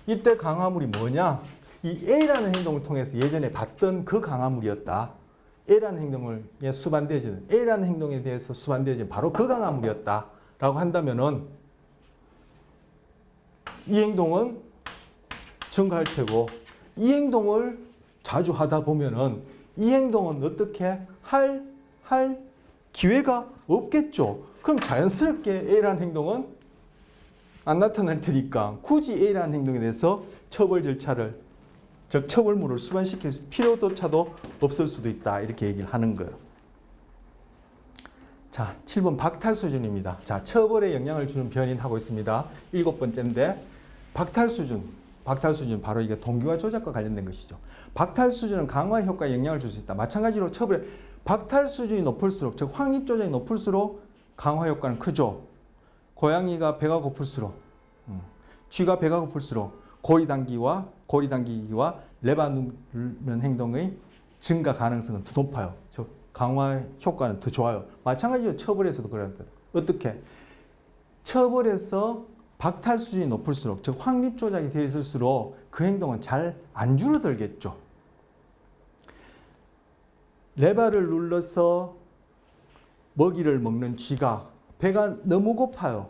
이때 강화물이 뭐냐? 이 A라는 행동을 통해서 예전에 봤던 그 강화물이었다. A라는 행동을 수반되어지는, A라는 행동에 대해서 수반되어지는 바로 그 강화물이었다 라고 한다면은 이 행동은 증가할 테고, 이 행동을 자주 하다 보면은 이 행동은 어떻게 할 기회가 없겠죠. 그럼 자연스럽게 A라는 행동은 안 나타날 테니까 굳이 A라는 행동에 대해서 처벌 절차를, 즉 처벌물을 수반시킬 필요조차도 없을 수도 있다, 이렇게 얘기를 하는 거예요. 자, 7번 박탈 수준입니다. 자, 처벌에 영향을 주는 변인 하고 있습니다. 7번째인데 박탈 수준 바로 이게 동기화 조작과 관련된 것이죠. 박탈 수준은 강화 효과에 영향을 줄 수 있다. 마찬가지로 처벌에 박탈 수준이 높을수록, 즉 확립 조작이 높을수록 강화 효과는 크죠. 고양이가 배가 고플수록, 쥐가 배가 고플수록 고리 당기기와 레바 누르는 행동의 증가 가능성은 더 높아요. 즉 강화 효과는 더 좋아요. 마찬가지로 처벌에서도 그런다. 어떻게? 처벌에서 박탈 수준이 높을수록, 즉 확립 조작이 되어 있을수록 그 행동은 잘 안 줄어들겠죠. 레바를 눌러서 먹이를 먹는 쥐가 배가 너무 고파요.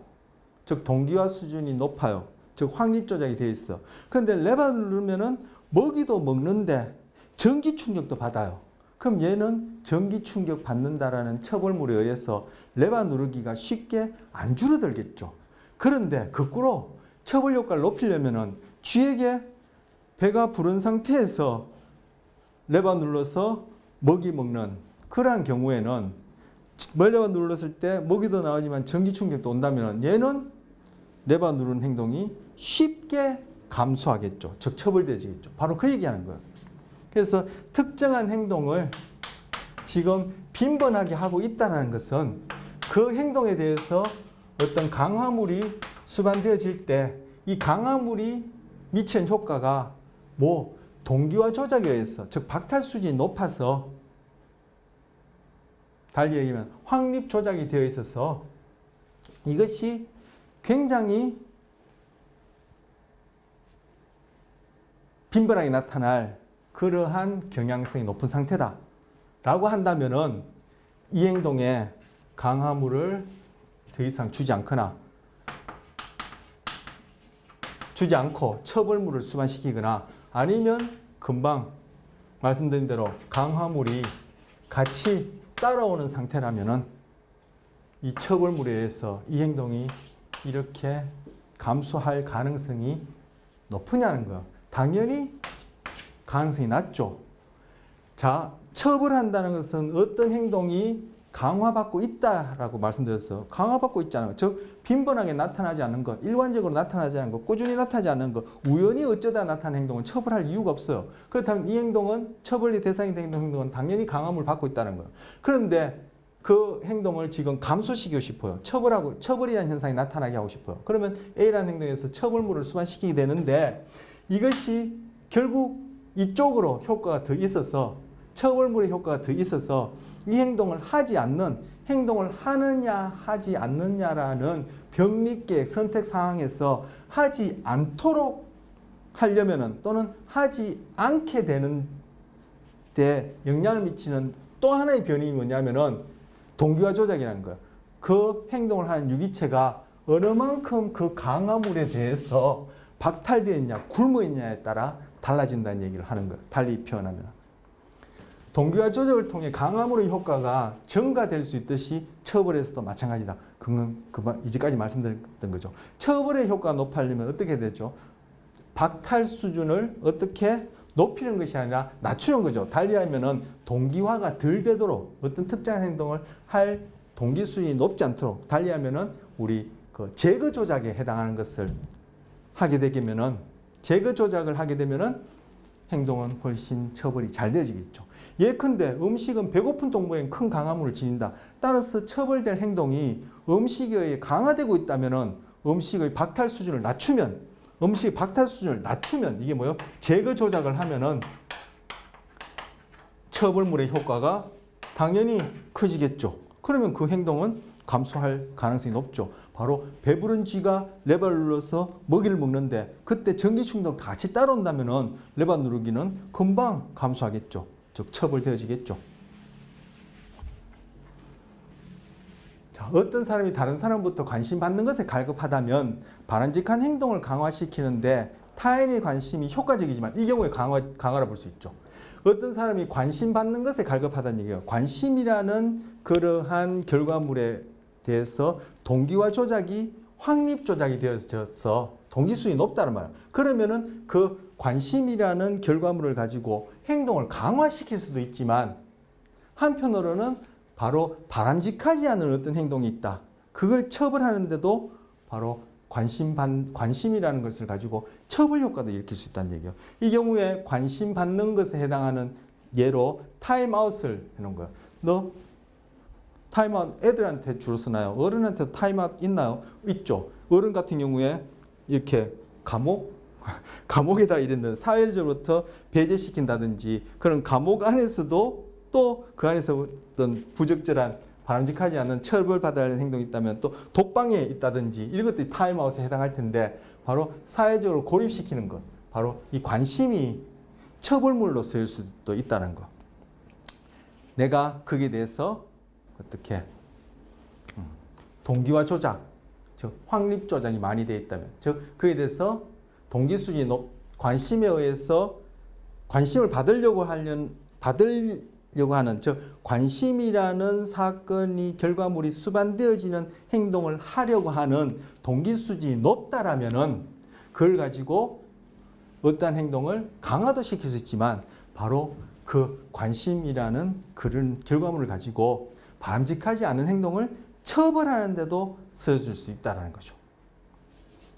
즉 동기화 수준이 높아요. 즉 확립 조작이 되어 있어. 그런데 레바를 누르면은 먹이도 먹는데 전기 충격도 받아요. 그럼 얘는 전기 충격 받는다라는 처벌물에 의해서 레바 누르기가 쉽게 안 줄어들겠죠. 그런데 거꾸로 처벌 효과를 높이려면은 쥐에게 배가 부른 상태에서 레바 눌러서 먹이 먹는 그러한 경우에는, 레바 눌렀을 때 먹이도 나오지만 전기 충격도 온다면 얘는 레바 누르는 행동이 쉽게 감소하겠죠. 즉 처벌되지겠죠. 바로 그 얘기하는 거예요. 그래서 특정한 행동을 지금 빈번하게 하고 있다는 것은 그 행동에 대해서 어떤 강화물이 수반되어질 때 이 강화물이 미치는 효과가 동기화 조작에 의해서, 즉 박탈 수준이 높아서, 달리 얘기하면 확립 조작이 되어 있어서 이것이 굉장히 빈번하게 나타날 그러한 경향성이 높은 상태다 라고 한다면은 이 행동에 강화물을 더 이상 주지 않고 처벌물을 수반시키거나, 아니면 금방 말씀드린 대로 강화물이 같이 따라오는 상태라면은 이 처벌물에 의해서 이 행동이 이렇게 감소할 가능성이 높으냐는 거예요. 당연히 가능성이 낮죠. 자, 처벌한다는 것은 어떤 행동이 강화받고 있다라고 말씀드렸어요. 강화받고 있지 않은 것, 즉 빈번하게 나타나지 않는 것, 일관적으로 나타나지 않는 것, 꾸준히 나타나지 않는 것, 우연히 어쩌다 나타나는 행동은 처벌할 이유가 없어요. 그렇다면 이 행동은, 처벌이 대상이 된 행동은 당연히 강화물을 받고 있다는 거예요. 그런데 그 행동을 지금 감소시키고 싶어요. 처벌이라는 현상이 나타나게 하고 싶어요. 그러면 A라는 행동에서 처벌물을 수반시키게 되는데 이것이 결국 이쪽으로 효과가 더 있어서 처벌물의 효과가 더 있어서 이 행동을 하지 않는 행동을 하느냐 하지 않느냐라는 병리계획 선택 상황에서 하지 않도록 하려면은 또는 하지 않게 되는 데 영향을 미치는 또 하나의 변이 뭐냐면은 동기화 조작이라는 거예요. 그 행동을 하는 유기체가 어느 만큼 그 강화물에 대해서 박탈되어 있냐 굶어 있냐에 따라 달라진다는 얘기를 하는 거예요. 달리 표현하면 동기화 조작을 통해 강화물의 효과가 증가될 수 있듯이 처벌에서도 마찬가지다. 그건 이제까지 말씀드렸던 거죠. 처벌의 효과가 높아지면 어떻게 되죠? 박탈 수준을 어떻게 높이는 것이 아니라 낮추는 거죠. 달리 하면은 동기화가 덜 되도록 어떤 특정한 행동을 할 동기 수준이 높지 않도록 달리 하면은 우리 그 제거 조작에 해당하는 것을 하게 되면은 제거 조작을 하게 되면은 행동은 훨씬 처벌이 잘 되어지겠죠. 예컨대 음식은 배고픈 동물에는 큰 강화물을 지닌다. 따라서 처벌될 행동이 음식에 의해 강화되고 있다면은 음식의 박탈 수준을 낮추면 음식의 박탈 수준을 낮추면 이게 뭐예요? 제거 조작을 하면은 처벌물의 효과가 당연히 커지겠죠. 그러면 그 행동은 감소할 가능성이 높죠. 바로 배부른 쥐가 레버를 눌러서 먹이를 먹는데 그때 전기 충격 같이 따라온다면은 레버 누르기는 금방 감소하겠죠. 즉 처벌되어지겠죠. 자, 어떤 사람이 다른 사람부터 관심 받는 것에 갈급하다면 바람직한 행동을 강화시키는데 타인의 관심이 효과적이지만 이 경우에 강화라 볼 수 있죠. 어떤 사람이 관심 받는 것에 갈급하다는 얘기예요. 관심이라는 그러한 결과물에 대해서 동기화 조작이 확립 조작이 되어져서 동기수준이 높다는 말이에요. 그러면은 그 관심이라는 결과물을 가지고 행동을 강화시킬 수도 있지만 한편으로는 바로 바람직하지 않은 어떤 행동이 있다. 그걸 처벌하는데도 바로 관심이라는 것을 가지고 처벌 효과도 일으킬 수 있다는 얘기예요. 이 경우에 관심 받는 것에 해당하는 예로 타임아웃을 해놓은 거예요. 너 타임아웃 애들한테 주로 쓰나요? 어른한테도 타임아웃 있나요? 있죠. 어른 같은 경우에 이렇게 감옥에다 이랬는 사회적으로부터 배제시킨다든지 그런 감옥 안에서도 또 그 안에서 어떤 부적절한 바람직하지 않은 처벌받아야 하는 행동이 있다면 또 독방에 있다든지 이런 것들이 타임아웃에 해당할 텐데 바로 사회적으로 고립시키는 것 바로 이 관심이 처벌물로 쓰일 수도 있다는 것. 내가 거기에 대해서 어떻게 동기화 조작, 즉 확립 조작이 많이 되어 있다면 즉 그에 대해서 동기 수준이 관심에 의해서 관심을 받으려고 하는 즉 관심이라는 사건이 결과물이 수반되어지는 행동을 하려고 하는 동기 수준이 높다라면은 그걸 가지고 어떠한 행동을 강화도 시킬 수 있지만 바로 그 관심이라는 그런 결과물을 가지고 바람직하지 않은 행동을 처벌하는데도 써줄 수 있다는 거죠.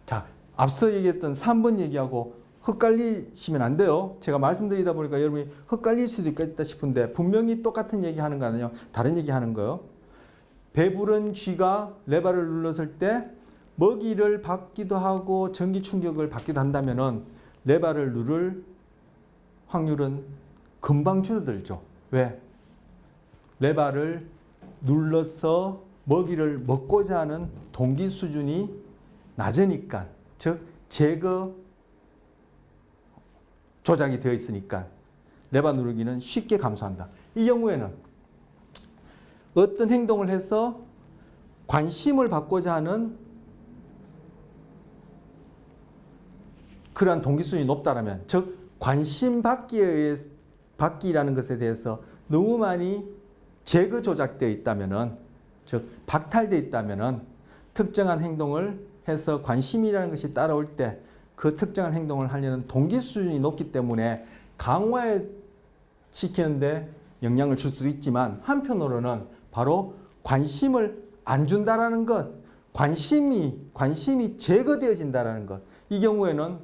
자, 앞서 얘기했던 3번 얘기하고 헷갈리시면 안 돼요. 제가 말씀드리다 보니까 여러분이 헷갈릴 수도 있겠다 싶은데 분명히 똑같은 얘기하는 거 아니에요. 다른 얘기하는 거예요. 배부른 쥐가 레버를 눌렀을 때 먹이를 받기도 하고 전기 충격을 받기도 한다면은 레버를 누를 확률은 금방 줄어들죠. 왜? 레버를 눌러서 먹이를 먹고자 하는 동기 수준이 낮으니까, 즉 제거 조작이 되어 있으니까 레버 누르기는 쉽게 감소한다. 이 경우에는 어떤 행동을 해서 관심을 받고자 하는 그러한 동기 수준이 높다라면, 즉 관심 받기라는 것에 대해서 너무 많이 제거 조작되어 있다면은, 즉 박탈되어 있다면은 특정한 행동을 해서 관심이라는 것이 따라올 때 그 특정한 행동을 하려는 동기 수준이 높기 때문에 강화에 시키는데 영향을 줄 수도 있지만 한편으로는 바로 관심을 안 준다라는 것, 관심이 제거되어진다라는 것, 이 경우에는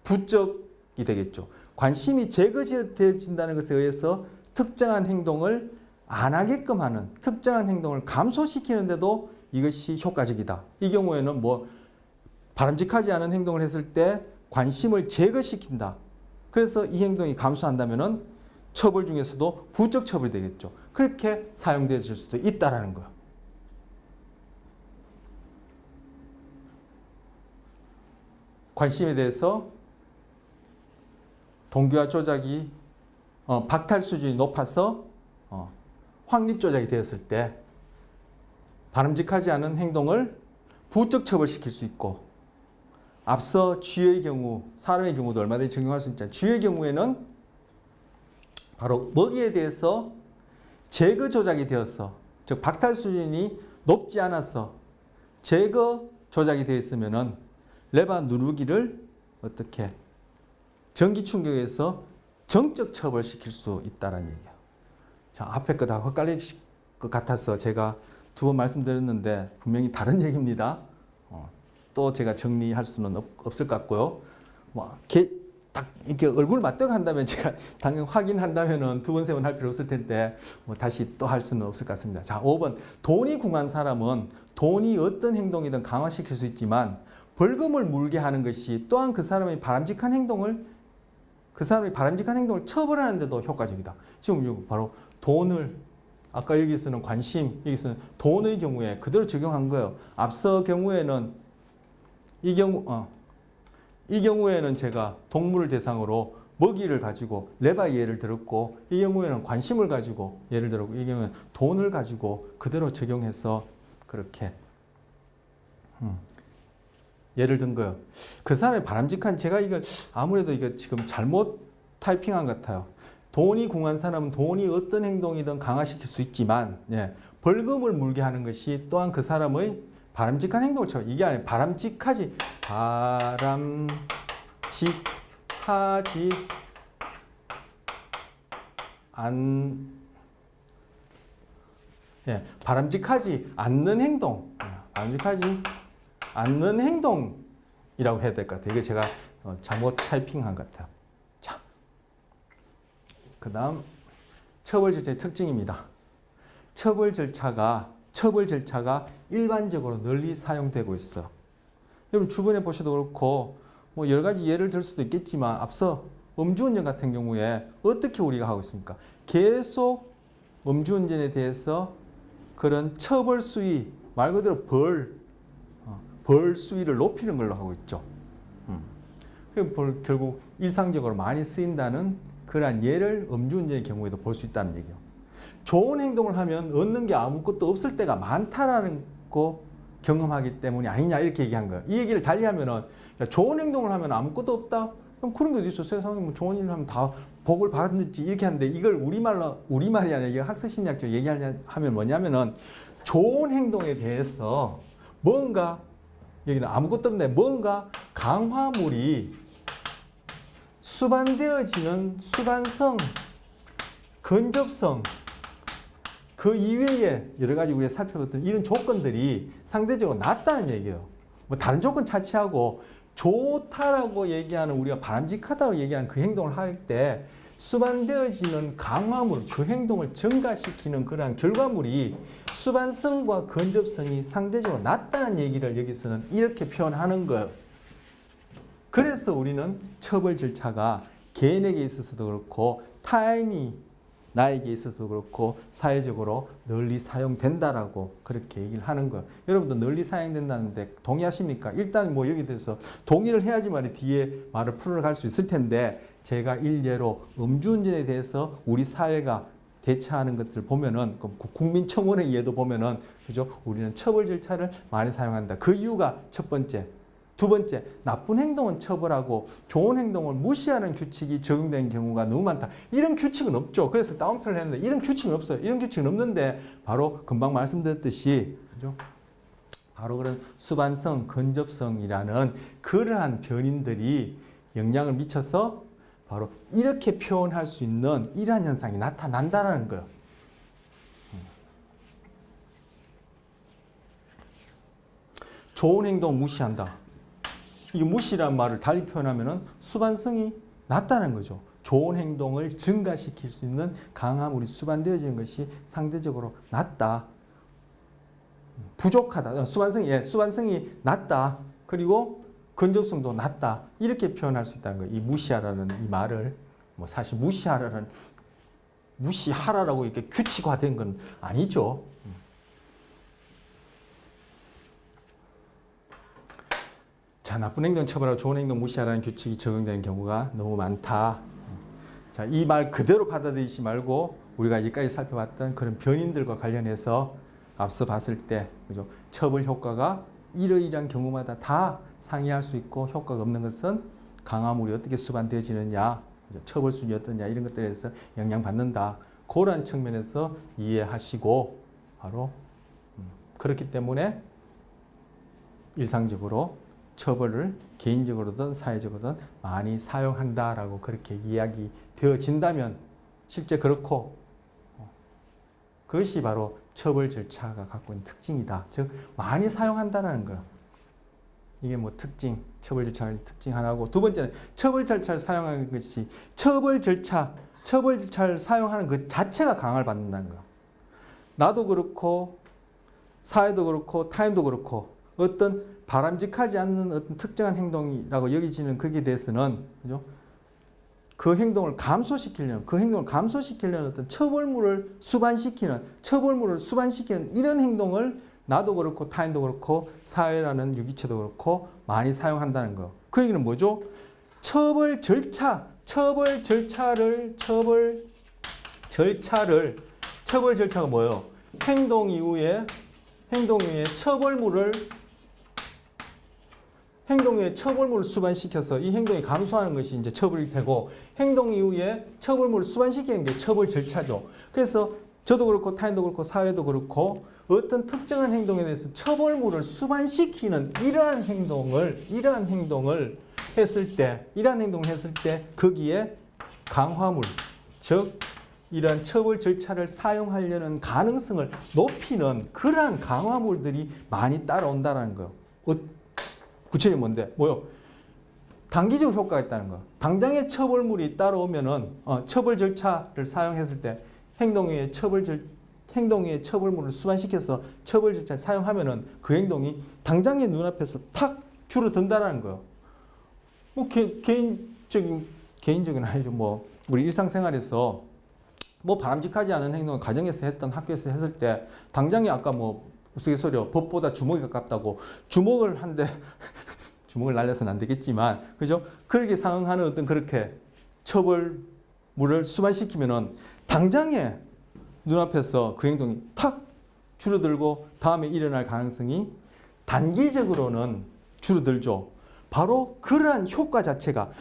부적이 되겠죠. 관심이 제거되어진다는 것에 의해서 특정한 행동을 안 하게끔 하는 특정한 행동을 감소시키는데도 이것이 효과적이다. 이 경우에는 뭐 바람직하지 않은 행동을 했을 때 관심을 제거시킨다. 그래서 이 행동이 감소한다면은 처벌 중에서도 부적 처벌이 되겠죠. 그렇게 사용되실 수도 있다라는 거예요. 관심에 대해서 동기화 조작이 박탈 수준이 높아서 확립 조작이 되었을 때 바람직하지 않은 행동을 부적 처벌시킬 수 있고, 앞서 쥐의 경우, 사람의 경우도 얼마든지 적용할 수 있잖아요. 쥐의 경우에는 바로 먹이에 대해서 제거 조작이 되어서, 즉 박탈 수준이 높지 않아서 제거 조작이 되어 있으면은 레바 누르기를 어떻게 전기 충격에서 정적 처벌시킬 수 있다는 얘기야. 자, 앞에 거 다 헷갈릴 것 같아서 제가 두 번 말씀드렸는데 분명히 다른 얘기입니다. 또 제가 정리할 수는 없을 것 같고요. 딱 이렇게 얼굴 맞대고 한다면 제가 당연히 확인한다면은 두 번, 세 번 할 필요 없을 텐데 다시 또 할 수는 없을 것 같습니다. 자, 5번. 돈이 궁한 사람은 돈이 어떤 행동이든 강화시킬 수 있지만 벌금을 물게 하는 것이 또한 그 사람의 바람직한 행동을 처벌하는 데도 효과적이다. 지금 바로 돈을, 아까 여기서는 관심, 여기서는 돈의 경우에 그대로 적용한 거예요. 앞서 경우에는 이 경우에는 제가 동물을 대상으로 먹이를 가지고 레바 예를 들었고, 이 경우에는 관심을 가지고 예를 들었고, 이 경우에는 돈을 가지고 그대로 적용해서 그렇게 예를 든 거예요. 그 사람의 바람직한, 제가 이거 아무래도 이거 지금 잘못 타이핑한 것 같아요. 돈이 궁한 사람은 돈이 어떤 행동이든 강화시킬 수 있지만, 벌금을 물게 하는 것이 또한 그 사람의 바람직한 행동을 처벌. 이게 아니라 바람직하지 않는 행동, 바람직하지 않는 행동이라고 해야 될 것 같아요. 이게 제가 잘못 타이핑한 것 같아요. 자, 그 다음 처벌 절차의 특징입니다. 처벌 절차가 일반적으로 널리 사용되고 있어요. 여러분 주변에 보셔도 그렇고 뭐 여러 가지 예를 들 수도 있겠지만, 앞서 음주운전 같은 경우에 어떻게 우리가 하고 있습니까? 계속 음주운전에 대해서 그런 처벌 수위, 말 그대로 벌 수위를 높이는 걸로 하고 있죠. 결국 일상적으로 많이 쓰인다는 그러한 예를 음주운전의 경우에도 볼 수 있다는 얘기예요. 좋은 행동을 하면 얻는 게 아무것도 없을 때가 많다라는 거 경험하기 때문이 아니냐, 이렇게 얘기한 거예요. 이 얘기를 달리하면은, 좋은 행동을 하면 아무것도 없다? 그럼 그런 게 어디 있어? 세상에 뭐 좋은 일을 하면 다 복을 받는지 이렇게 하는데, 이걸 우리말이 아니라 이게 학습심리학적 얘기하면 뭐냐면은, 좋은 행동에 대해서 뭔가, 여기는 아무것도 없는데 뭔가 강화물이 수반되어지는 수반성, 근접성, 그 이외에 여러 가지 우리가 살펴봤던 이런 조건들이 상대적으로 낮다는 얘기예요. 뭐 다른 조건 차치하고 좋다라고 얘기하는, 우리가 바람직하다고 얘기하는 그 행동을 할 때 수반되어지는 강화물, 그 행동을 증가시키는 그러한 결과물이 수반성과 근접성이 상대적으로 낮다는 얘기를 여기서는 이렇게 표현하는 거예요. 그래서 우리는 처벌 절차가 개인에게 있어서도 그렇고 타인이 나에게 있어서도 그렇고 사회적으로 널리 사용된다라고 그렇게 얘기를 하는 거예요. 여러분도 널리 사용된다는데 동의하십니까? 일단 뭐 여기 대해서 동의를 해야지만 뒤에 말을 풀어갈 수 있을 텐데, 제가 일례로 음주운전에 대해서 우리 사회가 대처하는 것들을 보면은, 국민청원의 예도 보면은, 그죠? 우리는 처벌 절차를 많이 사용한다. 그 이유가 첫 번째. 두 번째, 나쁜 행동은 처벌하고 좋은 행동을 무시하는 규칙이 적용되는 경우가 너무 많다. 이런 규칙은 없죠. 그래서 다운표를 했는데 이런 규칙은 없어요. 이런 규칙은 없는데, 바로 금방 말씀드렸듯이, 그죠? 바로 그런 수반성, 근접성이라는 그러한 변인들이 영향을 미쳐서 바로 이렇게 표현할 수 있는 이러한 현상이 나타난다는 거예요. 좋은 행동 무시한다. 이 무시란 말을 달리 표현하면은 수반성이 낮다는 거죠. 좋은 행동을 증가시킬 수 있는 강화물이 수반되어지는 것이 상대적으로 낮다. 부족하다. 수반성이 낮다. 그리고 근접성도 낮다. 이렇게 표현할 수 있다는 거예요. 이 무시하라는 이 말을 뭐 사실 무시하라라고 이렇게 규칙화된 건 아니죠. 자, 나쁜 행동 처벌하고 좋은 행동 무시하라는 규칙이 적용되는 경우가 너무 많다. 자, 이 말 그대로 받아들이지 말고 우리가 여기까지 살펴봤던 그런 변인들과 관련해서 앞서 봤을 때, 그죠? 처벌 효과가 이러이러한 경우마다 다 상이할 수 있고 효과가 없는 것은 강화물이 어떻게 수반되어지느냐, 그죠? 처벌 수준이 어떠냐 이런 것들에서 영향받는다. 그런 측면에서 이해하시고 바로 그렇기 때문에 일상적으로 처벌을 개인적으로든 사회적으로든 많이 사용한다라고 그렇게 이야기 되어진다면 실제 그렇고 그것이 바로 처벌 절차가 갖고 있는 특징이다. 즉 많이 사용한다는 거. 이게 뭐 특징, 처벌 절차의 특징 하나고 두 번째는 처벌 절차를 사용하는 것이 처벌 절차를 사용하는 그 자체가 강화를 받는다는 거. 나도 그렇고 사회도 그렇고 타인도 그렇고 어떤 바람직하지 않는 어떤 특정한 행동이라고 여기지는 거기에 대해서는 그죠? 그 행동을 감소시키려는 어떤 처벌물을 수반시키는 이런 행동을 나도 그렇고 타인도 그렇고 사회라는 유기체도 그렇고 많이 사용한다는 거. 그 얘기는 뭐죠? 처벌 절차가 뭐예요? 행동 이후에 처벌물을 수반시켜서 이 행동이 감소하는 것이 이제 처벌이 되고 행동 이후에 처벌물을 수반시키는 게 처벌 절차죠. 그래서 저도 그렇고 타인도 그렇고 사회도 그렇고 어떤 특정한 행동에 대해서 처벌물을 수반시키는 이러한 행동을 했을 때 거기에 강화물, 즉 이러한 처벌 절차를 사용하려는 가능성을 높이는 그러한 강화물들이 많이 따라온다는 거예요. 구체적으로 뭔데? 뭐요? 단기적 효과가 있다는 거. 당장의 처벌물이 따라오면은 처벌 절차를 사용했을 때 행동 후에 처벌물을 수반시켜서 처벌 절차를 사용하면은 그 행동이 당장의 눈앞에서 탁 줄어든다라는 거예요. 뭐 개인적인 아니죠. 뭐 우리 일상생활에서 뭐 바람직하지 않은 행동을 가정에서 했던 학교에서 했을 때 당장에 아까 뭐 우스갯소리로 법보다 주먹이 가깝다고 주먹을 주먹을 날려서는 안 되겠지만 그죠? 그렇게 상응하는 어떤 그렇게 처벌물을 수반시키면은 당장에 눈앞에서 그 행동이 탁 줄어들고 다음에 일어날 가능성이 단기적으로는 줄어들죠. 바로 그러한 효과 자체가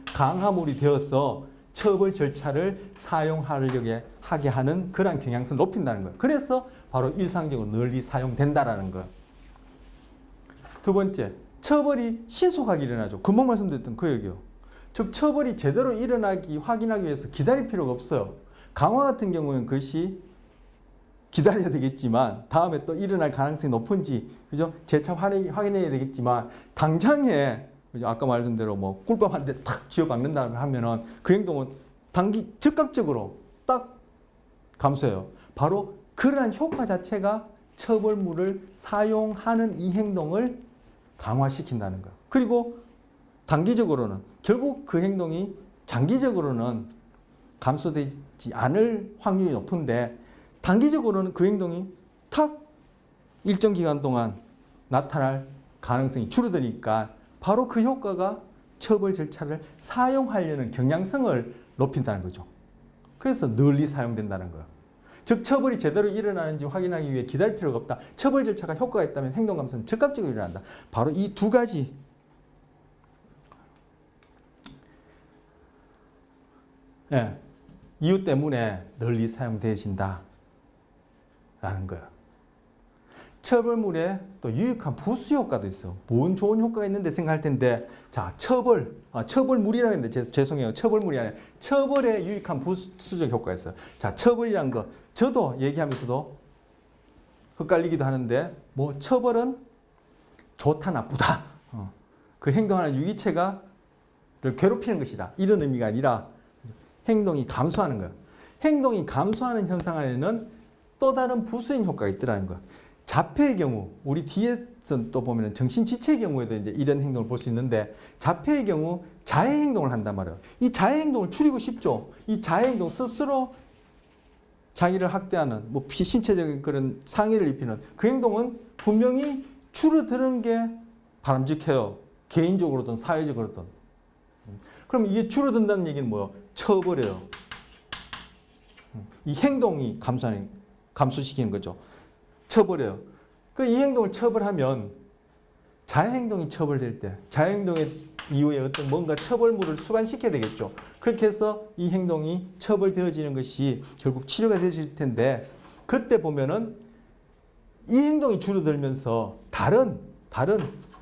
강화물이 되어서 처벌 절차를 사용하려게 하게 하는 그러한 경향성을 높인다는 거예요. 그래서 바로 일상적으로 널리 사용된다라는 거예요. 두 번째, 처벌이 신속하게 일어나죠. 금방 말씀드렸던 그 얘기요. 즉 처벌이 제대로 확인하기 위해서 기다릴 필요가 없어요. 강화 같은 경우는 그것이 기다려야 되겠지만 다음에 또 일어날 가능성이 높은지 그죠? 재차 확인해야 되겠지만 당장에 그죠? 아까 말씀드린 대로 뭐 꿀밤 한 대 탁 쥐어박는다 하면은 그 행동은 즉각적으로 딱 감소해요. 바로 그러한 효과 자체가 처벌물을 사용하는 이 행동을 강화시킨다는 거. 그리고 단기적으로는 결국 그 행동이 장기적으로는 감소되지 않을 확률이 높은데 단기적으로는 그 행동이 탁 일정 기간 동안 나타날 가능성이 줄어드니까 바로 그 효과가 처벌 절차를 사용하려는 경향성을 높인다는 거죠. 그래서 널리 사용된다는 거예요. 즉 처벌이 제대로 일어나는지 확인하기 위해 기다릴 필요가 없다. 처벌 절차가 효과가 있다면 행동 감소는 즉각적으로 일어난다. 바로 이 두 가지 이유 때문에 널리 사용되어진다라는 거예요. 처벌물에 또 유익한 부수 효과도 있어. 뭔 좋은 효과가 있는데 생각할 텐데, 자, 처벌물이라고 했는데, 죄송해요. 처벌물이 아니라 처벌에 유익한 부수적 효과가 있어요. 자, 처벌이란 거, 저도 얘기하면서도 헷갈리기도 하는데, 뭐, 처벌은 좋다, 나쁘다. 그 행동하는 유기체가 괴롭히는 것이다. 이런 의미가 아니라 행동이 감소하는 거예요. 행동이 감소하는 현상 안에는 또 다른 부수인 효과가 있더라는 거예요. 자폐의 경우, 우리 뒤에서 또 보면 정신지체의 경우에도 이제 이런 행동을 볼 수 있는데, 자폐의 경우 자해 행동을 한단 말이에요. 이 자해 행동을 줄이고 싶죠. 이 자해 행동 스스로 자기를 학대하는, 뭐 신체적인 그런 상해를 입히는 그 행동은 분명히 줄어드는 게 바람직해요. 개인적으로든 사회적으로든. 그럼 이게 줄어든다는 얘기는 뭐예요? 쳐버려요. 이 행동이 감소시키는 거죠. 쳐버려요. 이 행동을 처벌하면 자해 행동이 처벌될 때 자해 행동의 이후에 어떤 뭔가 처벌물을 수반시켜야 되겠죠. 그렇게 해서 이 행동이 처벌되어지는 것이 결국 치료가 되어질 텐데, 그때 보면은 이 행동이 줄어들면서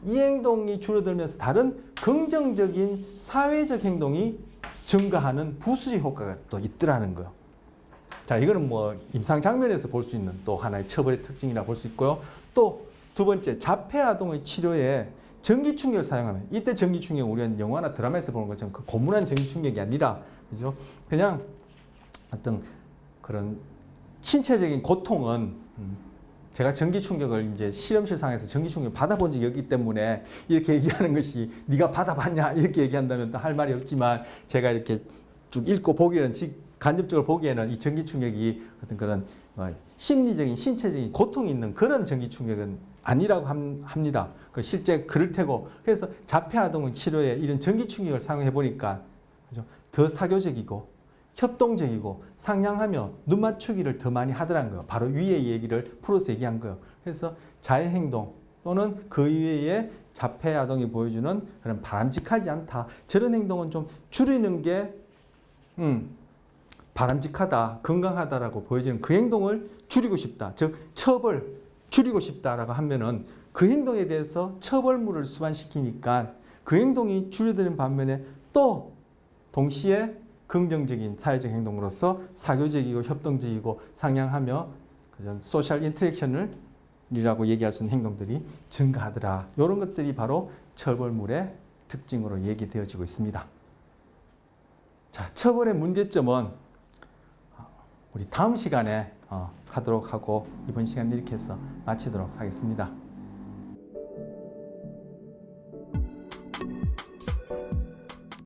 이 행동이 줄어들면서 다른 긍정적인 사회적 행동이 증가하는 부수적 효과가 또 있더라는 거예요. 자, 이거는 뭐 임상 장면에서 볼 수 있는 또 하나의 처벌의 특징이라 볼 수 있고요. 또 두 번째, 자폐 아동의 치료에 전기 충격을 사용하면, 이때 전기 충격 우리가 영화나 드라마에서 보는 것처럼 그 고문한 전기 충격이 아니라, 그죠? 그냥 어떤 그런 신체적인 고통은, 제가 전기 충격을 이제 실험실상에서 전기 충격을 받아본 적이 없기 때문에 이렇게 얘기하는 것이, 네가 받아봤냐 이렇게 얘기한다면 또 할 말이 없지만, 제가 이렇게 쭉 읽고 보기에는, 간접적으로 보기에는 이 전기 충격이 어떤 그런 심리적인, 신체적인 고통이 있는 그런 전기 충격은 아니라고 합니다. 실제 그럴 테고, 그래서 자폐 아동 치료에 이런 전기 충격을 사용해 보니까 더 사교적이고 협동적이고 상냥하며 눈 맞추기를 더 많이 하더라는 거예요. 바로 위의 얘기를 풀어서 얘기한 거예요. 그래서 자해 행동 또는 그 이외에 자폐 아동이 보여주는 그런 바람직하지 않다, 저런 행동은 좀 줄이는 게 바람직하다, 건강하다라고 보여지는 그 행동을 줄이고 싶다, 즉 처벌 줄이고 싶다라고 하면은 그 행동에 대해서 처벌물을 수반시키니까 그 행동이 줄어드는 반면에 또 동시에 긍정적인 사회적 행동으로서 사교적이고 협동적이고 상냥하며 소셜 인터랙션을 이라고 얘기할 수 있는 행동들이 증가하더라. 이런 것들이 바로 처벌물의 특징으로 얘기되어지고 있습니다. 자, 처벌의 문제점은 우리 다음 시간에 하도록 하고, 이번 시간 이렇게 해서 마치도록 하겠습니다.